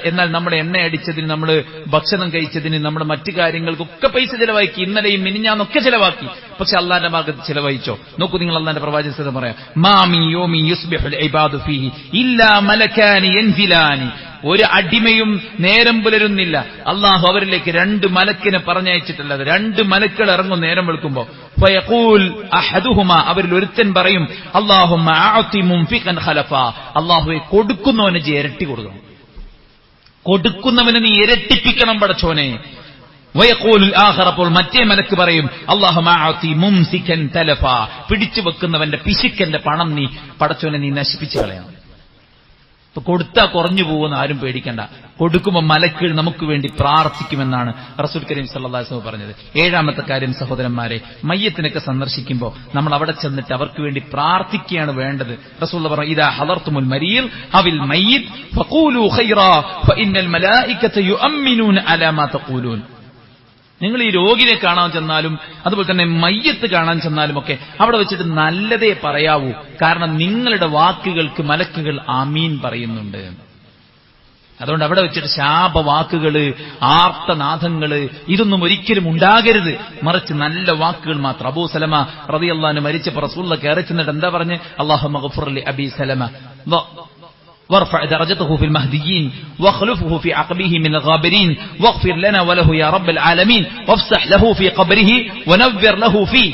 എന്നാൽ നമ്മുടെ എണ്ണ അടിച്ചതിന്, നമ്മൾ ഭക്ഷണം കഴിച്ചതിന്, നമ്മുടെ മറ്റു കാര്യങ്ങൾക്കൊക്കെ പൈസ ചെലവാക്കി, ഇന്നലെയും മിനിഞ്ഞാന്നൊക്കെ ചെലവാക്കി. പക്ഷെ അള്ളാന്റെ ഭാഗത്ത് ചെലവഴിച്ചോ? നോക്കൂ, നിങ്ങൾ അള്ളാന്റെ പ്രവാചകൻ പറയാം, മാമി യോമി യുസ്ബിഹുൽ ഇബാദു ഫീഹി ഇല്ലാ മലകാനി യൻസിലാനി. ഒരു അടിമയും നേരം പുലരുന്നില്ല, അള്ളാഹു അവരിലേക്ക് 2 മലക്കിനെ പറഞ്ഞയച്ചിട്ടുള്ളത്. 2 മലക്കുകൾ ഇറങ്ങും നേരം വെളുക്കുമ്പോ. ഫയഖൂൽ അഹദുഹുമാ, അവരിൽ ഒരുത്തൻ പറയും, അല്ലാഹുമ്മ അഅതി മുൻഫിഖൻ ഖലഫാ, അല്ലാഹുവേ കൊടുക്കുന്നവന് ഇരട്ടി കൊടുക്കണം, കൊടുക്കുന്നവന് നീ ഇരട്ടിപ്പിക്കണം പടച്ചോനെ. വയഖൂലുൽ ആഖർ, അപ്പോൾ മറ്റേ മലക്ക് പറയും, അല്ലാഹുമ്മ അഅതി മുംസികൻ തലഫാ, പിടിച്ചു വെക്കുന്നവന്റെ പിശുക്കന്റെ പണം നീ പടച്ചോനെ നീ നശിപ്പിച്ചു കളയണം. ഇപ്പൊ കൊടുത്താൽ കുറഞ്ഞു പോകുന്ന ആരും പേടിക്കണ്ട. കൊടുക്കുമ്പോൾ മലക്കുകൾ നമുക്ക് വേണ്ടി പ്രാർത്ഥിക്കുമെന്നാണ് റസൂൽ കരീം സല്ലല്ലാഹു അലൈഹി വസല്ലം പറഞ്ഞത്. ഏഴാമത്തെ കാര്യം സഹോദരന്മാരെ, മയ്യത്തിനൊക്കെ സന്ദർശിക്കുമ്പോൾ നമ്മൾ അവിടെ ചെന്നിട്ട് അവർക്ക് വേണ്ടി പ്രാർത്ഥിക്കുകയാണ് വേണ്ടത്. റസൂൽ പറഞ്ഞു, ഇദാ ഹളർതുമുൽ മരീൽ അവിൽ മയ്യിത് ഫഖൂലു ഖൈറാ ഫഇന്നൽ മലായികത യുഅമ്മിനൂന അലാ മാ തഖൂലൂൻ. നിങ്ങൾ ഈ രോഗിനെ കാണാൻ ചെന്നാലും അതുപോലെ തന്നെ മയ്യത്ത് കാണാൻ ചെന്നാലും ഒക്കെ അവിടെ വെച്ചിട്ട് നല്ലതേ പറയാവൂ. കാരണം നിങ്ങളുടെ വാക്കുകൾക്ക് മലക്കുകൾ ആമീൻ പറയുന്നുണ്ട്. അതുകൊണ്ട് അവിടെ വെച്ചിട്ട് ശാപവാക്കുകള്, ആർത്തനാദങ്ങള്, ഇതൊന്നും ഒരിക്കലും ഉണ്ടാകരുത്. മറിച്ച് നല്ല വാക്കുകൾ മാത്രം. അബൂ സലമ റളിയല്ലാഹു അൻഹു മരിച്ചപ്പോൾ റസൂലുള്ളാഹി കയറി ചെന്നിട്ട് എന്താ പറഞ്ഞ്? അല്ലാഹുമ്മ ഗ്ഫിർ ലി അബീ സലമ وارفع درجته في المهديين واخلفه في عقبه من الغابرين واغفر لنا وله يا رب العالمين وافسح له في قبره ونور له فيه.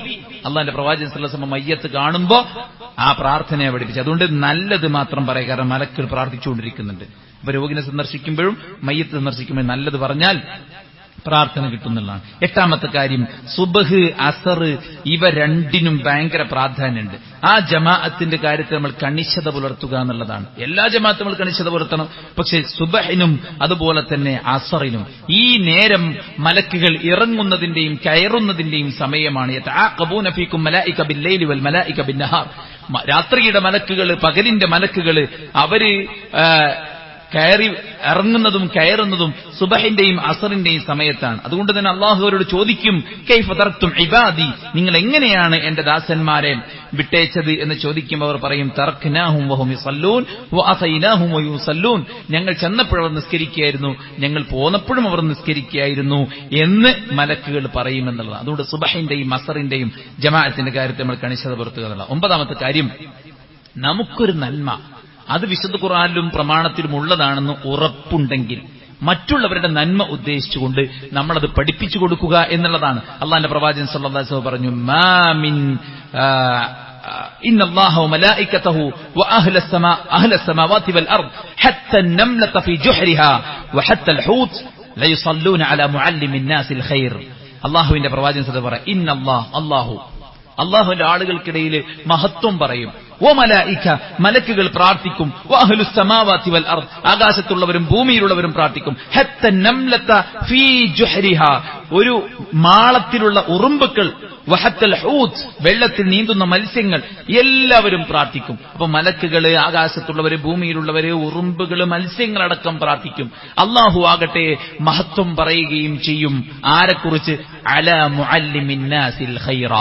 അള്ളാന്റെ പ്രവാചകൻ സല്ലല്ലാഹു അലൈഹി വസല്ലം മയ്യത്ത് കാണുമ്പോൾ ആ പ്രാർത്ഥനയെ പഠിപ്പിച്ചു. അതുകൊണ്ട് നല്ലത് മാത്രം പറയുക, കാരണം മലക്കുകൾ പ്രാർത്ഥിച്ചുകൊണ്ടിരിക്കുന്നുണ്ട്. അപ്പൊ രോഗിനെ സന്ദർശിക്കുമ്പോഴും മയ്യത്ത് സന്ദർശിക്കുമ്പോഴും നല്ലത് പറഞ്ഞാൽ പ്രാർത്ഥന കിട്ടുന്നതാണ്. എട്ടാമത്തെ കാര്യം, സുബ്ഹ് അസർ ഇവ രണ്ടിനും ഭയങ്കര പ്രാധാന്യമുണ്ട്. ആ ജമാഅത്തിന്റെ കാര്യത്തിൽ നമ്മൾ കണിശത പുലർത്തുക എന്നുള്ളതാണ്. എല്ലാ ജമാഅത്തും നമ്മൾ കണിശത പുലർത്തണം. പക്ഷേ സുബ്ഹിനും അതുപോലെ തന്നെ അസറിനും ഈ നേരം മലക്കുകൾ ഇറങ്ങുന്നതിന്റെയും കയറുന്നതിന്റെയും സമയമാണ്. യതആഖബൂന ഫീകും മലായിക ബില്ലൈലി വൽ മലായിക ബിന്നഹാർ. രാത്രിയുടെ മലക്കുകൾ, പകലിന്റെ മലക്കുകൾ അവര് കയറി ഇറങ്ങുന്നതും കയറുന്നതും സുബഹിന്റെയും അസറിന്റെയും സമയത്താണ്. അതുകൊണ്ട് തന്നെ അള്ളാഹു അവരോട് ചോദിക്കും, കൈഫ തറക്തും ഇബാദി, നിങ്ങൾ എങ്ങനെയാണ് എന്റെ ദാസന്മാരെ വിട്ടേച്ചത് എന്ന് ചോദിക്കുമ്പോൾ അവർ പറയും, തറക്നാഹും വഹും യുസല്ലൂൻ വഅതൈനാഹും വയുസല്ലൂൻ, ഞങ്ങൾ ചെന്നപ്പോഴവർ നിസ്കരിക്കുകയായിരുന്നു, ഞങ്ങൾ പോന്നപ്പോഴും അവർ നിസ്കരിക്കുകയായിരുന്നു എന്ന് മലക്കുകൾ പറയുമെന്നുള്ളത്. അതുകൊണ്ട് സുബഹിന്റെയും അസറിന്റെയും ജമാഅത്തിന്റെ കാര്യത്തിൽ നമ്മൾ കണിശത പുലർത്തുക എന്നുള്ള. ഒമ്പതാമത്തെ കാര്യം, നമുക്കൊരു നന്മ അത് വിശുദ്ധ ഖുർആനിലും പ്രമാണത്തിലും ഉള്ളതാണെന്ന് ഉറപ്പുണ്ടെങ്കിൽ മറ്റുള്ളവരുടെ നന്മ ഉദ്ദേശിച്ചുകൊണ്ട് നമ്മളത് പഠിപ്പിച്ചു കൊടുക്കുക എന്നുള്ളതാണ്. അള്ളാന്റെ പ്രവാചകൻ സല്ലല്ലാഹു അലൈഹി വസല്ലം പറഞ്ഞു, മാ മിൻ ഇന്നല്ലാഹ വമലായികതഹു അഹ്ലസ്സമാവാതി വൽ അർദ് ഹത്ത അൻ-നംലത ഫീ ജുഹ്രിഹാ വഹത്ത അൽ-ഹൂത് ലയുസല്ലൂന അലാ മുഅല്ലിമിൻ നാസിൽ ഖൈർ. അല്ലാഹുവിന്റെ പ്രവാചകൻ സല്ലല്ലാഹു അലൈഹി വസല്ലം ഇന്നല്ലാഹ അള്ളാഹുവിന്റെ ആളുകൾക്കിടയിൽ മഹത്വം പറയും. ഓ മലായിക, മലക്കുകൾ പ്രാർത്ഥിക്കും. വഅഹ്ലുസ് സമാവാതി വൽ അർദ്, ആകാശത്തുള്ളവരും ഭൂമിയിലുള്ളവരും പ്രാർത്ഥിക്കും. ഹത്ത നംലത ഫീ ജുഹ്രിഹാ, ഒരു മാളത്തിലുള്ള ഉറുമ്പുകൾ, വഹത്തൽ ഹൂത്, വെള്ളത്തിൽ നീന്തുന്ന മത്സ്യങ്ങൾ, എല്ലാവരും പ്രാർത്ഥിക്കും. അപ്പൊ മലക്കുകള്, ആകാശത്തുള്ളവര്, ഭൂമിയിലുള്ളവര്, ഉറുമ്പുകള്, മത്സ്യങ്ങളടക്കം പ്രാർത്ഥിക്കും. അള്ളാഹു ആകട്ടെ മഹത്വം പറയുകയും ചെയ്യും. ആരെക്കുറിച്ച്? അലാ മുഅല്ലിമിൻ നാസിൽ ഖൈറ,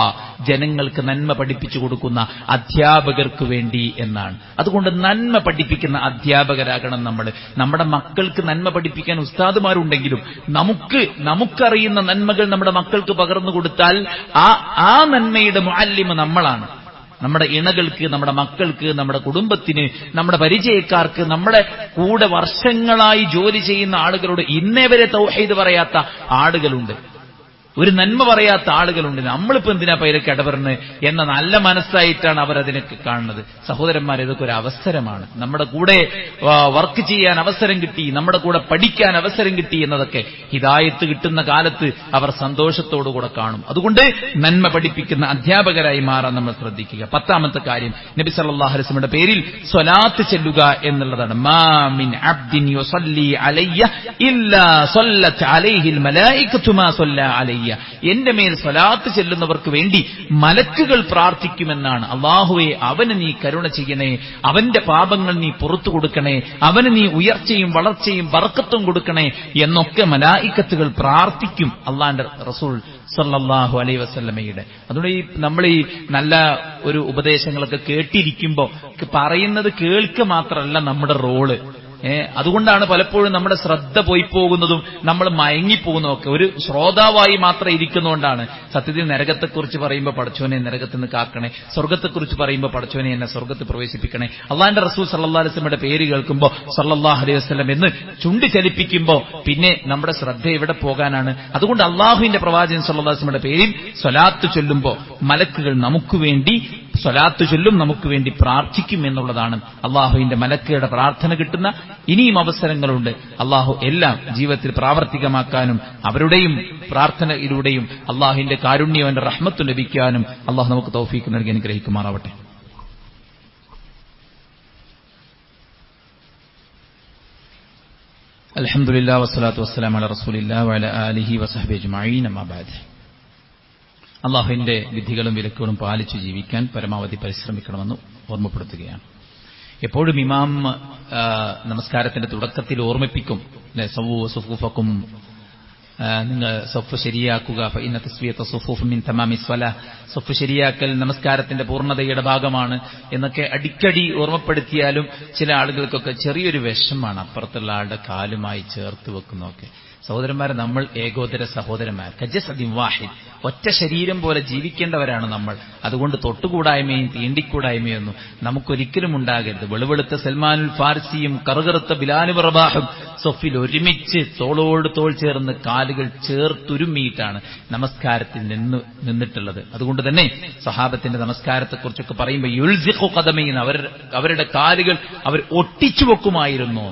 ജനങ്ങൾക്ക് നന്മ പഠിപ്പിച്ചു കൊടുക്കുന്ന അധ്യാപകർക്ക് വേണ്ടി എന്നാണ്. അതുകൊണ്ട് നന്മ പഠിപ്പിക്കുന്ന അധ്യാപകരാകണം നമ്മൾ. നമ്മുടെ മക്കൾക്ക് നന്മ പഠിപ്പിക്കാൻ ഉസ്താദുമാരുണ്ടെങ്കിലും നമുക്കറിയുന്ന നന്മകൾ നമ്മുടെ മക്കൾക്ക് പകർന്നു കൊടുത്താൽ ആ നന്മയുടെ മുഅല്ലിമ് നമ്മളാണ്. നമ്മുടെ ഇണകൾക്ക്, നമ്മുടെ മക്കൾക്ക്, നമ്മുടെ കുടുംബത്തിന്, നമ്മുടെ പരിചയക്കാർക്ക്, നമ്മുടെ കൂടെ വർഷങ്ങളായി ജോലി ചെയ്യുന്ന ആളുകളോട് ഇന്നേ വരെ തൗഹീദ് പറയാത്ത ആളുകളുണ്ട്, ഒരു നന്മ പറയാത്ത ആളുകളുണ്ട്. നമ്മളിപ്പോ എന്തിനാ പേരൊക്കെ ഇടപെടുന്നത് എന്ന നല്ല മനസ്സായിട്ടാണ് അവരതിനൊക്കെ കാണുന്നത്. സഹോദരന്മാർ, ഇതൊക്കെ ഒരു അവസരമാണ്. നമ്മുടെ കൂടെ വർക്ക് ചെയ്യാൻ അവസരം കിട്ടി, നമ്മുടെ കൂടെ പഠിക്കാൻ അവസരം കിട്ടി എന്നതൊക്കെ ഹിദായത്ത് കിട്ടുന്ന കാലത്ത് അവർ സന്തോഷത്തോടുകൂടെ കാണും. അതുകൊണ്ട് നന്മ പഠിപ്പിക്കുന്ന അധ്യാപകരായി മാറാൻ നമ്മൾ ശ്രദ്ധിക്കുക. പത്താമത്തെ കാര്യം, നബി സല്ലല്ലാഹു അലൈഹി വസല്ലമയുടെ പേരിൽ സ്വലാത്ത് ചെല്ലുക എന്നുള്ളതാണ്. മാ മിൻ അബ്ദിൻ യുസല്ലി അലയ്യ ഇല്ലാ സല്ലത്ത് അലൈഹിൽ മലായികതു മാ സല്ല അലയ്യ, എന്റെ മേൽ സ്വലാത്ത് ചെല്ലുന്നവർക്ക് വേണ്ടി മലക്കുകൾ പ്രാർത്ഥിക്കുമെന്നാണ്. അല്ലാഹുവേ, അവന് നീ കരുണ ചെയ്യണേ, അവന്റെ പാപങ്ങൾ നീ പുറത്തു കൊടുക്കണേ, അവന് നീ ഉയർച്ചയും വളർച്ചയും ബർക്കത്തും കൊടുക്കണേ എന്നൊക്കെ മലായിക്കത്തുകൾ പ്രാർത്ഥിക്കും അള്ളാന്റെ റസൂൽ സല്ലല്ലാഹു അലൈഹി വസല്ലമയുടെ. അതുകൊണ്ട് നമ്മൾ ഈ നല്ല ഒരു ഉപദേശങ്ങളൊക്കെ കേട്ടിരിക്കുമ്പോൾ പറയുന്നത് കേൾക്കുക മാത്രമല്ല നമ്മുടെ റോള്. അതുകൊണ്ടാണ് പലപ്പോഴും നമ്മുടെ ശ്രദ്ധ പോയി പോകുന്നതും നമ്മൾ മയങ്ങിപ്പോകുന്നതും ഒക്കെ. ഒരു ശ്രോതാവായി മാത്രം ഇരിക്കുന്നതുകൊണ്ടാണ്. സത്യത്തിൽ നരകത്തെക്കുറിച്ച് പറയുമ്പോൾ പടച്ചോനെ നരകത്തിൽ നിന്ന് കാക്കണേ, സ്വർഗത്തെക്കുറിച്ച് പറയുമ്പോൾ പടച്ചോനെ എന്നെ സ്വർഗത്ത് പ്രവേശിപ്പിക്കണേ, അള്ളാന്റെ റസൂൽ സല്ലല്ലാഹു അലൈഹി വസല്ലമയുടെ പേര് കേൾക്കുമ്പോൾ സല്ലല്ലാഹു അലൈഹി വസല്ലം എന്ന് ചുണ്ടി ചലിപ്പിക്കുമ്പോൾ പിന്നെ നമ്മുടെ ശ്രദ്ധ എവിടെ പോകാനാണ്? അതുകൊണ്ട് അള്ളാഹുവിന്റെ പ്രവാചകൻ സല്ലല്ലാഹു അലൈഹി വസല്ലമയുടെ പേരിൽ സ്വലാത്ത് ചൊല്ലുമ്പോൾ മലക്കുകൾ നമുക്ക് വേണ്ടി സ്വലാത്ത് ചൊല്ലും, നമുക്ക് വേണ്ടി പ്രാർത്ഥിക്കും എന്നുള്ളതാണ്. അള്ളാഹുവിന്റെ മലക്കുകളുടെ പ്രാർത്ഥന കിട്ടുന്ന ഇനിയും അവസരങ്ങളുണ്ട്. അള്ളാഹു എല്ലാം ജീവിതത്തിൽ പ്രാവർത്തികമാക്കാനും അവരുടെയും പ്രാർത്ഥനയിലൂടെയും അള്ളാഹുവിന്റെ കാരുണ്യം, അവന്റെ റഹ്മത്ത് ലഭിക്കാനും അള്ളാഹു നമുക്ക് തൗഫീഖ് നൽകി അനുഗ്രഹിക്കുമാറാവട്ടെ. അൽഹംദുലില്ലാഹി വസ്സലാത്തു വസ്സലാമു അലാ റസൂലില്ലാഹി വഅലാ ആലിഹി വസഹ്ബിഹി അജ്മഈൻ. അമ്മാ ബഅദ്. അള്ളാഹുവിന്റെ വിധികളും വിലക്കുകളും പാലിച്ചു ജീവിക്കാൻ പരമാവധി പരിശ്രമിക്കണമെന്ന് ഓർമ്മപ്പെടുത്തുകയാണ്. എപ്പോഴും ഇമാം നമസ്കാരത്തിന്റെ തുടക്കത്തിൽ ഓർമ്മിപ്പിക്കും, സവ്വൂ സുഫൂഫക്കും നിങ്ങൾ സൊഫ് ശരിയാക്കുക. ഫഇന്ന തസ്വിയത സുഫൂഫ് മിൻ തമാമി സ്വലാഹ്, സൊഫ് ശരിയാക്കൽ നമസ്കാരത്തിന്റെ പൂർണ്ണതയുടെ ഭാഗമാണ് എന്നൊക്കെ അടിക്കടി ഓർമ്മപ്പെടുത്തിയാലും ചില ആളുകൾക്കൊക്കെ ചെറിയൊരു വിഷമാണ് അപ്പുറത്തുള്ള ആളുടെ കാലുമായി ചേർത്ത് വെക്കുന്നതൊക്കെ. സഹോദരന്മാരെ, നമ്മൾ ഏകോദര സഹോദരന്മാർ, കജസദിൻ വാഹിദ്, ഒറ്റ ശരീരം പോലെ ജീവിക്കേണ്ടവരാണ് നമ്മൾ. അതുകൊണ്ട് തൊട്ടുകൂടായ്മയും തീണ്ടിക്കൂടായ്മയൊന്നും നമുക്കൊരിക്കലും ഉണ്ടാകരുത്. വെളുവെളുത്ത സൽമാനുൽ ഫാർസിയും കറുകറുത്ത ബിലാൽ റബാഹും സൊഫിൽ ഒരുമിച്ച് തോളോട് തോൾ ചേർന്ന് കാലുകൾ ചേർത്തുരുമ്മിയിട്ടാണ് നമസ്കാരത്തിൽ നിന്നിട്ടുള്ളത്. അതുകൊണ്ട് തന്നെ സഹാബത്തിന്റെ നമസ്കാരത്തെക്കുറിച്ചൊക്കെ പറയുമ്പോൾ യുൽസിഖു ഖദമൈൻ, അവരുടെ കാലുകൾ അവർ ഒട്ടിച്ചു വെക്കുമായിരുന്നു.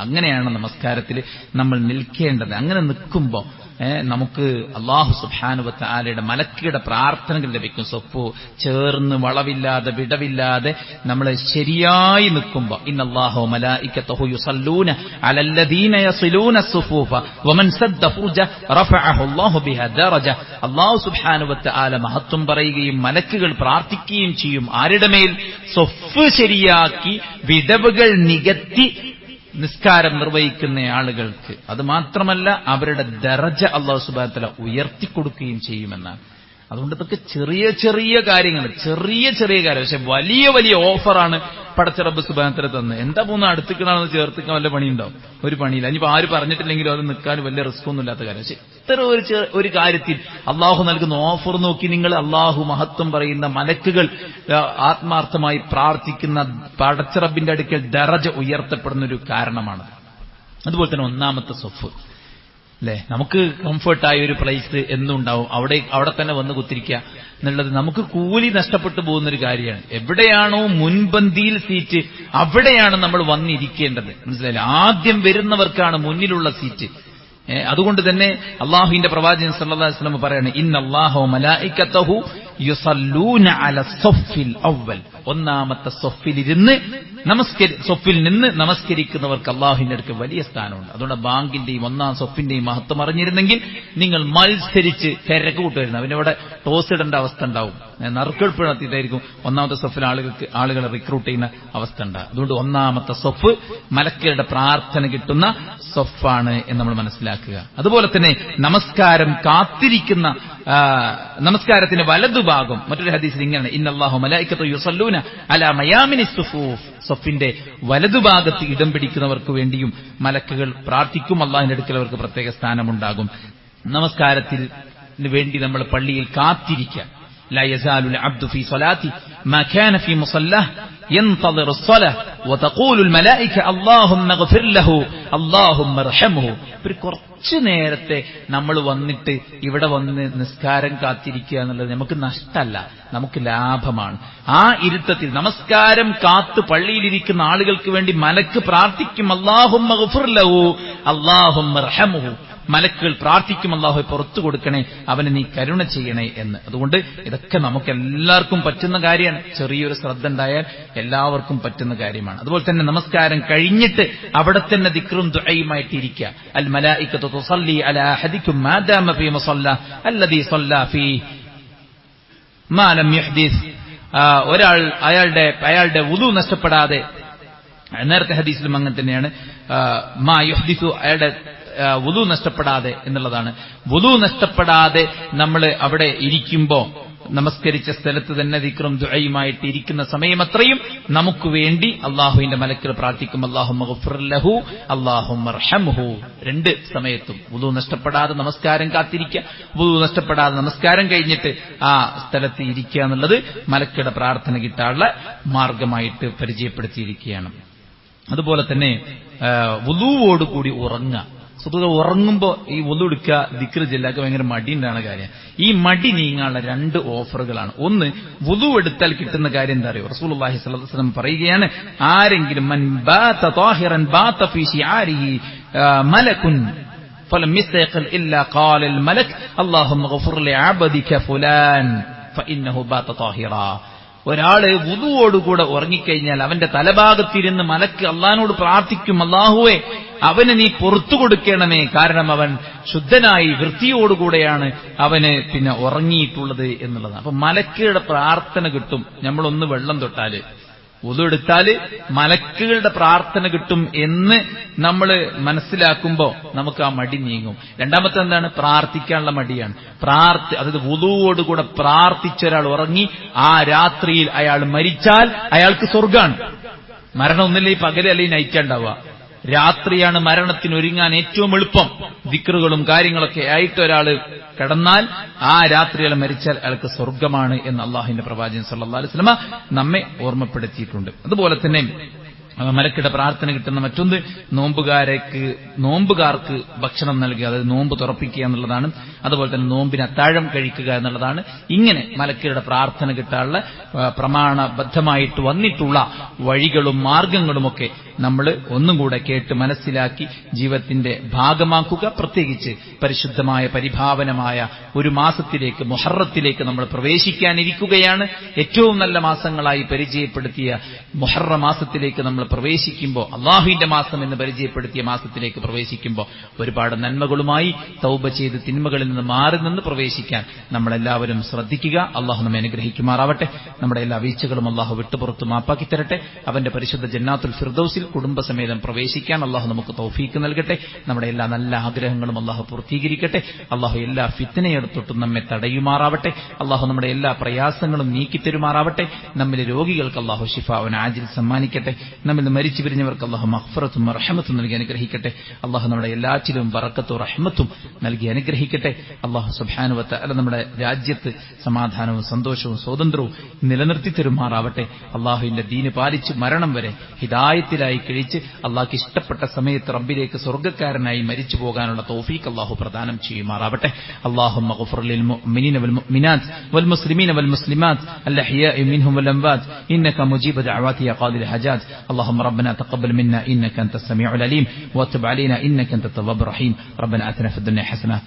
അങ്ങനെയാണ് നമസ്കാരത്തിൽ നമ്മൾ നിൽക്കേണ്ടത്. അങ്ങനെ നിൽക്കുമ്പോൾ നമുക്ക് അല്ലാഹു സുബ്ഹാനഹു വ തആലയുടെ മലക്കുകളുടെ പ്രാർത്ഥനകൾ ലഭിക്കും. സൊഫ് ചേർന്ന് വളവില്ലാതെ വിടവില്ലാതെ നമ്മൾ ശരിയായി നിൽക്കുമ്പോൾ ഇന്നല്ലാഹു മലായികതഹു യുസല്ലൂന അലല്ലദീന യസിലൂന അസ്സുഫൂഫ വമൻ സദ്ദ ഫുർജ റഫഅഹു അല്ലാഹു ബിഹാ ദറജ. അല്ലാഹു സുബ്ഹാനഹു വ തആല മഹത്വം പറയുകയും മലക്കുകൾ പ്രാർത്ഥിക്കുകയും ചെയ്യും ആരുടെ മേൽ? സൊഫ് ശരിയാക്കി വിടവുകൾ നികത്തി നിസ്കാരം നിർവഹിക്കുന്ന ആളുകൾക്ക്. അത് മാത്രമല്ല, അവരുടെ ദറജ അല്ലാഹു സുബ്ഹാനഹു വ തആല ഉയർത്തിക്കൊടുക്കുകയും ചെയ്യുമെന്നാണ്. അതുകൊണ്ട് ഇതൊക്കെ ചെറിയ ചെറിയ കാര്യങ്ങൾ, പക്ഷെ വലിയ വലിയ ഓഫറാണ് പടച്ച റബ്ബ് സുബ്ഹാനഹു വ തആല തന്നെ. എന്താ പോകുന്ന അടുത്തിക്കണമെന്ന് ചേർത്തിക്കാൻ വല്ല പണിയുണ്ടാവും? ഒരു പണിയില്ല. ഇനിയിപ്പോൾ ആര് പറഞ്ഞിട്ടില്ലെങ്കിലും അത് നിൽക്കാൻ വലിയ റിസ്ക് ഒന്നും ഇല്ലാത്ത കാര്യം. പക്ഷെ ഇത്ര ഒരു കാര്യത്തിൽ അള്ളാഹു നൽകുന്ന ഓഫർ നോക്കി നിങ്ങൾ അള്ളാഹു മഹത്വം പറയുന്ന മലക്കുകൾ ആത്മാർത്ഥമായി പ്രാർത്ഥിക്കുന്ന പടച്ച റബ്ബിന്റെ അടുക്കൽ ദറജ ഉയർത്തപ്പെടുന്ന ഒരു കാരണമാണ്. അതുപോലെ തന്നെ ഒന്നാമത്തെ സൊഫ് അല്ലെ, നമുക്ക് കംഫർട്ടായ ഒരു പ്ലേസ് എന്നുണ്ടാവും. അവിടെ തന്നെ വന്ന് കുത്തിരിക്കുക എന്നുള്ളത് നമുക്ക് കൂലി നഷ്ടപ്പെട്ടു പോകുന്നൊരു കാര്യമാണ്. എവിടെയാണോ മുൻപന്തിയിൽ സീറ്റ് അവിടെയാണ് നമ്മൾ വന്നിരിക്കേണ്ടത്. മനസ്സിലായില്ലേ? ആദ്യം വരുന്നവർക്കാണ് മുന്നിലുള്ള സീറ്റ്. അതുകൊണ്ട് തന്നെ അള്ളാഹുവിന്റെ പ്രവാചകൻ സല്ലല്ലാഹു അലൈഹി വസല്ലം പറയാണ്, ഇന്നല്ലാഹു മലായികതഹു യുസല്ലൂന അല സഫിൽ അവ്വൽ. ഒന്നാമത്തെ സൊഫിൽ നിന്ന് നമസ്കരിക്കുന്നവർക്ക് അള്ളാഹുവിന്റെ അടുക്ക് വലിയ സ്ഥാനമുണ്ട്. അതുകൊണ്ട് ബാങ്കിന്റെയും ഒന്നാം സൊഫിന്റെയും മഹത്വം അറിഞ്ഞിരുന്നെങ്കിൽ നിങ്ങൾ മത്സരിച്ച് തിരക്ക് കൂട്ടുമായിരുന്നു. അവനവിടെ ടോസ് ഇടേണ്ട അവസ്ഥ ഉണ്ടാവും. നറുക്കെടുപ്പ് നടത്തിയിട്ടായിരിക്കും ഒന്നാമത്തെ സൊഫിൽ ആളുകളെ റിക്രൂട്ട് ചെയ്യുന്ന അവസ്ഥ ഉണ്ടാകും. അതുകൊണ്ട് ഒന്നാമത്തെ സൊഫ് മലക്കുകളുടെ പ്രാർത്ഥന കിട്ടുന്ന സൊഫാണ് എന്ന് നമ്മൾ മനസ്സിലാക്കുക. അതുപോലെ തന്നെ നമസ്കാരം കാത്തിരിക്കുന്ന നമസ്കാരത്തിന്റെ വലതുഭാഗം മറ്റൊരു ഹദീസിൽ ഇങ്ങനെ, ഇന്നല്ലാഹു മലായികതഹു യുസല്ലൂന അലാ മയാമിനി സുഫൂഫ്. സൊഫിന്റെ വലതുഭാഗത്ത് ഇടം പിടിക്കുന്നവർക്ക് വേണ്ടിയും മലക്കുകൾ പ്രാർത്ഥിക്കും. അള്ളാഹിന്റെ അടുക്കൽ അവർക്ക് പ്രത്യേക സ്ഥാനമുണ്ടാകും. നമസ്കാരത്തിന് വേണ്ടി നമ്മൾ പള്ളിയിൽ കാത്തിരിക്കുക. لا يزال العبد في صلاته ما كان في مصلاه ينتظر الصلاة وتقول الملائكة اللهم اغفر له اللهم ارحمه. കുറച്ചു നേരത്തെ നമ്മൾ വന്നിട്ട് ഇവിടെ വന്ന് നിസ്കാരം കാത്തിരിക്കുക എന്നുള്ളത് നമുക്ക് നഷ്ടമല്ല, നമുക്ക് ലാഭമാണ്. ആ ഇരുത്തത്തിൽ നമസ്കാരം കാത്ത് പള്ളിയിലിരിക്കുന്ന ആളുകൾക്ക് വേണ്ടി മലക്ക് പ്രാർത്ഥിക്കും, അല്ലാഹുമ്മ ഗ്ഫിർ ലഹു അല്ലാഹുമ്മ ഇർഹംഹു. മലക്കുകൾ പ്രാർത്ഥിക്കും, അല്ലാഹുവേ പുറത്തു കൊടുക്കണേ, അവനെ നീ കരുണ ചെയ്യണേ എന്ന്. അതുകൊണ്ട് ഇതൊക്കെ നമുക്ക് എല്ലാവർക്കും പറ്റുന്ന കാര്യമാണ്. ചെറിയൊരു ശ്രദ്ധ ഉണ്ടായാൽ എല്ലാവർക്കും പറ്റുന്ന കാര്യമാണ്. അതുപോലെ തന്നെ നമസ്കാരം കഴിഞ്ഞിട്ട് അവിടെ തന്നെ ദിക്റും ദുആയുമായിട്ട് ഇരിക്കുക. അൽ മലായികതു തുസല്ലി അലാ അഹദികും മാ ദാമ ഫീ മുസല്ല അല്ലദീ സല്ല ഫീ മാ ലം യുഹ്ദിസ്. ഒരാൾ അയാളുടെ വുളു നഷ്ടപ്പെടാതെ, നേരത്തെ ഹദീസിലും അങ്ങനെ തന്നെയാണ്, മാ യുഹ്ദിസു, അയാളുടെ വുളു നഷ്ടപ്പെടാതെ എന്നുള്ളതാണ്. വുളു നഷ്ടപ്പെടാതെ നമ്മൾ അവിടെ ഇരിക്കുമ്പോൾ നമസ്കരിച്ച സ്ഥലത്ത് തന്നെ ദിക്റും ദുആയുമായിട്ട് ഇരിക്കുന്ന സമയം അത്രയും നമുക്ക് വേണ്ടി അള്ളാഹുവിന്റെ മലക്കുകൾ പ്രാർത്ഥിക്കും, അല്ലാഹുമ്മ ഗ്ഫിർ ലഹു അല്ലാഹുമ്മ ഇർഹംഹു. രണ്ട് സമയത്തും വുളു നഷ്ടപ്പെടാതെ നമസ്കാരം കാത്തിരിക്കുക, വുളു നഷ്ടപ്പെടാതെ നമസ്കാരം കഴിഞ്ഞിട്ട് ആ സ്ഥലത്ത് ഇരിക്കുക എന്നുള്ളത് മലക്കുകളുടെ പ്രാർത്ഥന കിട്ടാനുള്ള മാർഗമായിട്ട് പരിചയപ്പെടുത്തിയിരിക്കുകയാണ്. അതുപോലെ തന്നെ വുളുവോടുകൂടി ഉറങ്ങുക. സ്വതവേ ഉറങ്ങുമ്പോൾ ഈ വുളു എടുക്കുക, ദിക്ർ ചെല്ലാക്കുക ഭയങ്കര മടിയുണ്ടാണ് കാര്യം. ഈ മടി നീങ്ങാനുള്ള രണ്ട് ഓഫറുകളാണ്. ഒന്ന്, വുളു എടുത്താൽ കിട്ടുന്ന കാര്യം എന്താ അറിയോ? റസൂലുള്ളാഹി സ്വല്ലല്ലാഹു അലൈഹി വസല്ലം പറയുകയാണ്, ആരെങ്കിലും മൻ ബാത ത്വാഹിറൻ ബാത ഫീ ശിആരിഹി മലകുൻ ഫലം യസ്തഖിൽ ഇല്ലാ ഖാലൽ മലക് അല്ലാഹുമ്മ ഗ്ഫിർ ലി അബ്ദിക ഫുലാൻ ഫഇന്നഹു ബാത ത്വാഹിറാ. ഒരാള് വുളുവോടുകൂടെ ഉറങ്ങിക്കഴിഞ്ഞാൽ അവന്റെ തലഭാഗത്തിരുന്ന് മലക്ക് അള്ളാഹിനോട് പ്രാർത്ഥിക്കും, അല്ലാഹുവേ അവന് നീ പുറത്തു കൊടുക്കണമേ, കാരണം അവൻ ശുദ്ധനായി വൃത്തിയോടുകൂടെയാണ് അവന് പിന്നെ ഉറങ്ങിയിട്ടുള്ളത് എന്നുള്ളതാണ്. അപ്പൊ മലക്കുകളുടെ പ്രാർത്ഥന കിട്ടും. നമ്മളൊന്ന് വെള്ളം തൊട്ടാല് വുളു എടുത്താൽ മലക്കുകളുടെ പ്രാർത്ഥന കിട്ടും എന്ന് നമ്മൾ മനസ്സിലാക്കുമ്പോൾ നമുക്ക് ആ മടി നീങ്ങും. രണ്ടാമത്തെ എന്താണ്? പ്രാർത്ഥിക്കാനുള്ള മടിയാണ്. അതായത് വുളുവോടുകൂടെ പ്രാർത്ഥിച്ച ഒരാൾ ഉറങ്ങി ആ രാത്രിയിൽ അയാൾ മരിച്ചാൽ അയാൾക്ക് സ്വർഗ്ഗാണ്. മരണം ഒന്നില്ലേ പകല് അല്ലെങ്കിൽ നൈറ്റ് ഉണ്ടാവുക. രാത്രിയാണ് മരണത്തിനൊരുങ്ങാൻ ഏറ്റവും എളുപ്പം. ദിക്റുകളും കാര്യങ്ങളൊക്കെ ആയിട്ട് ഒരാൾ കിടന്നാൽ ആ രാത്രി അയാൾ മരിച്ചാൽ അയാൾക്ക് സ്വർഗ്ഗമാണ് എന്ന് അള്ളാഹുവിന്റെ പ്രവാചകൻ സല്ലല്ലാഹു അലൈഹി വസല്ലം നമ്മെ ഓർമ്മപ്പെടുത്തിയിട്ടുണ്ട്. അതുപോലെ തന്നെ മലക്കുടെ പ്രാർത്ഥന കിട്ടുന്ന മറ്റൊന്ന് നോമ്പുകാർക്ക് ഭക്ഷണം നൽകുക, അതായത് നോമ്പ് തുറപ്പിക്കുക എന്നുള്ളതാണ്. അതുപോലെ തന്നെ നോമ്പിന് അത്താഴം കഴിക്കുക എന്നുള്ളതാണ്. ഇങ്ങനെ മലക്കുകളുടെ പ്രാർത്ഥന കിട്ടാനുള്ള പ്രമാണബദ്ധമായിട്ട് വന്നിട്ടുള്ള വഴികളും മാർഗങ്ങളുമൊക്കെ നമ്മൾ ഒന്നും കൂടെ കേട്ട് മനസ്സിലാക്കി ജീവിതത്തിന്റെ ഭാഗമാക്കുക. പ്രത്യേകിച്ച് പരിശുദ്ധമായ പരിഭാവനമായ ഒരു മാസത്തിലേക്ക്, മുഹറത്തിലേക്ക് നമ്മൾ പ്രവേശിക്കാനിരിക്കുകയാണ്. ഏറ്റവും നല്ല മാസങ്ങളായി പരിചയപ്പെടുത്തിയ മുഹറ മാസത്തിലേക്ക് നമ്മൾ പ്രവേശിക്കുമ്പോൾ, അള്ളാഹുവിന്റെ മാസം എന്ന് പരിചയപ്പെടുത്തിയ മാസത്തിലേക്ക് പ്രവേശിക്കുമ്പോൾ ഒരുപാട് നന്മകളുമായി തൗബ ചെയ്ത് തിന്മകളിൽ നിന്ന് മാറി നിന്ന് പ്രവേശിക്കാൻ നമ്മളെല്ലാവരും ശ്രദ്ധിക്കുക. അള്ളാഹു നമ്മെ അനുഗ്രഹിക്കുമാറാവട്ടെ. നമ്മുടെ എല്ലാ വീഴ്ചകളും അള്ളാഹു വിട്ടുപുറത്ത് മാപ്പാക്കി തരട്ടെ. അവന്റെ പരിശുദ്ധ ജന്നാത്തുൽ ഫിർദൗസിൽ കുടുംബസമേതം പ്രവേശിക്കാൻ അള്ളാഹു നമുക്ക് തൗഫീക്ക് നൽകട്ടെ. നമ്മുടെ എല്ലാ നല്ല ആഗ്രഹങ്ങളും അള്ളാഹു പൂർത്തീകരിക്കട്ടെ. അള്ളാഹു എല്ലാ ഫിത്നയെടുത്തൊട്ടും നമ്മെ തടയുമാറാവട്ടെ. അള്ളാഹു നമ്മുടെ എല്ലാ പ്രയാസങ്ങളും നീക്കിത്തരുമാറാവട്ടെ. നമ്മിലെ രോഗികൾക്ക് അള്ളാഹു ശിഫാഉൻ ആജിൽ സമ്മാനിക്കട്ടെ. നമ്മിൽ മരിച്ചു പിരിഞ്ഞവർക്ക് അള്ളാഹു മഗ്ഫിറത്തും റഹ്മത്തും നൽകി അനുഗ്രഹിക്കട്ടെ. അള്ളാഹു നമ്മുടെ എല്ലാറ്റിലും ബറക്കത്തും റഹ്മത്തും നൽകി അനുഗ്രഹിക്കട്ടെ. അള്ളാഹു സുബ്ഹാനഹു വ തആല നമ്മുടെ രാജ്യത്ത് സമാധാനവും സന്തോഷവും സ്വാതന്ത്ര്യവും നിലനിർത്തി തരുമാറാവട്ടെ. അള്ളാഹുവിന്റെ ദീന് പാലിച്ച് മരണം വരെ ഹിദായത്തിലായി കഴിച്ച് അള്ളാഹ്ക്ക് ഇഷ്ടപ്പെട്ട സമയത്ത് റബ്ബിലേക്ക് സ്വർഗ്ഗക്കാരനായി മരിച്ചു പോകാനുള്ള തൗഫീഖ് അള്ളാഹു പ്രദാനം ചെയ്യുമാറാവട്ടെ. അല്ലാഹുമ്മ ഗ്ഫിർ ലിൽ മുഅ്മിനീന വൽ മുഅ്മിനാത്ത് വൽ മുസ്ലിമീന വൽ മുസ്ലിമാത്ത് അൽഅഹ്യാഇ മിൻഹും വൽ അംവാത്ത് ഇന്നക മുജീബു ദഅവാതി യാ ഖാദിൽ ഹജാത്ത്. اللهم ربنا تقبل منا إنك أنت السميع العليم وتب علينا إنك أنت التواب الرحيم. ربنا آتنا في الدنيا حسنة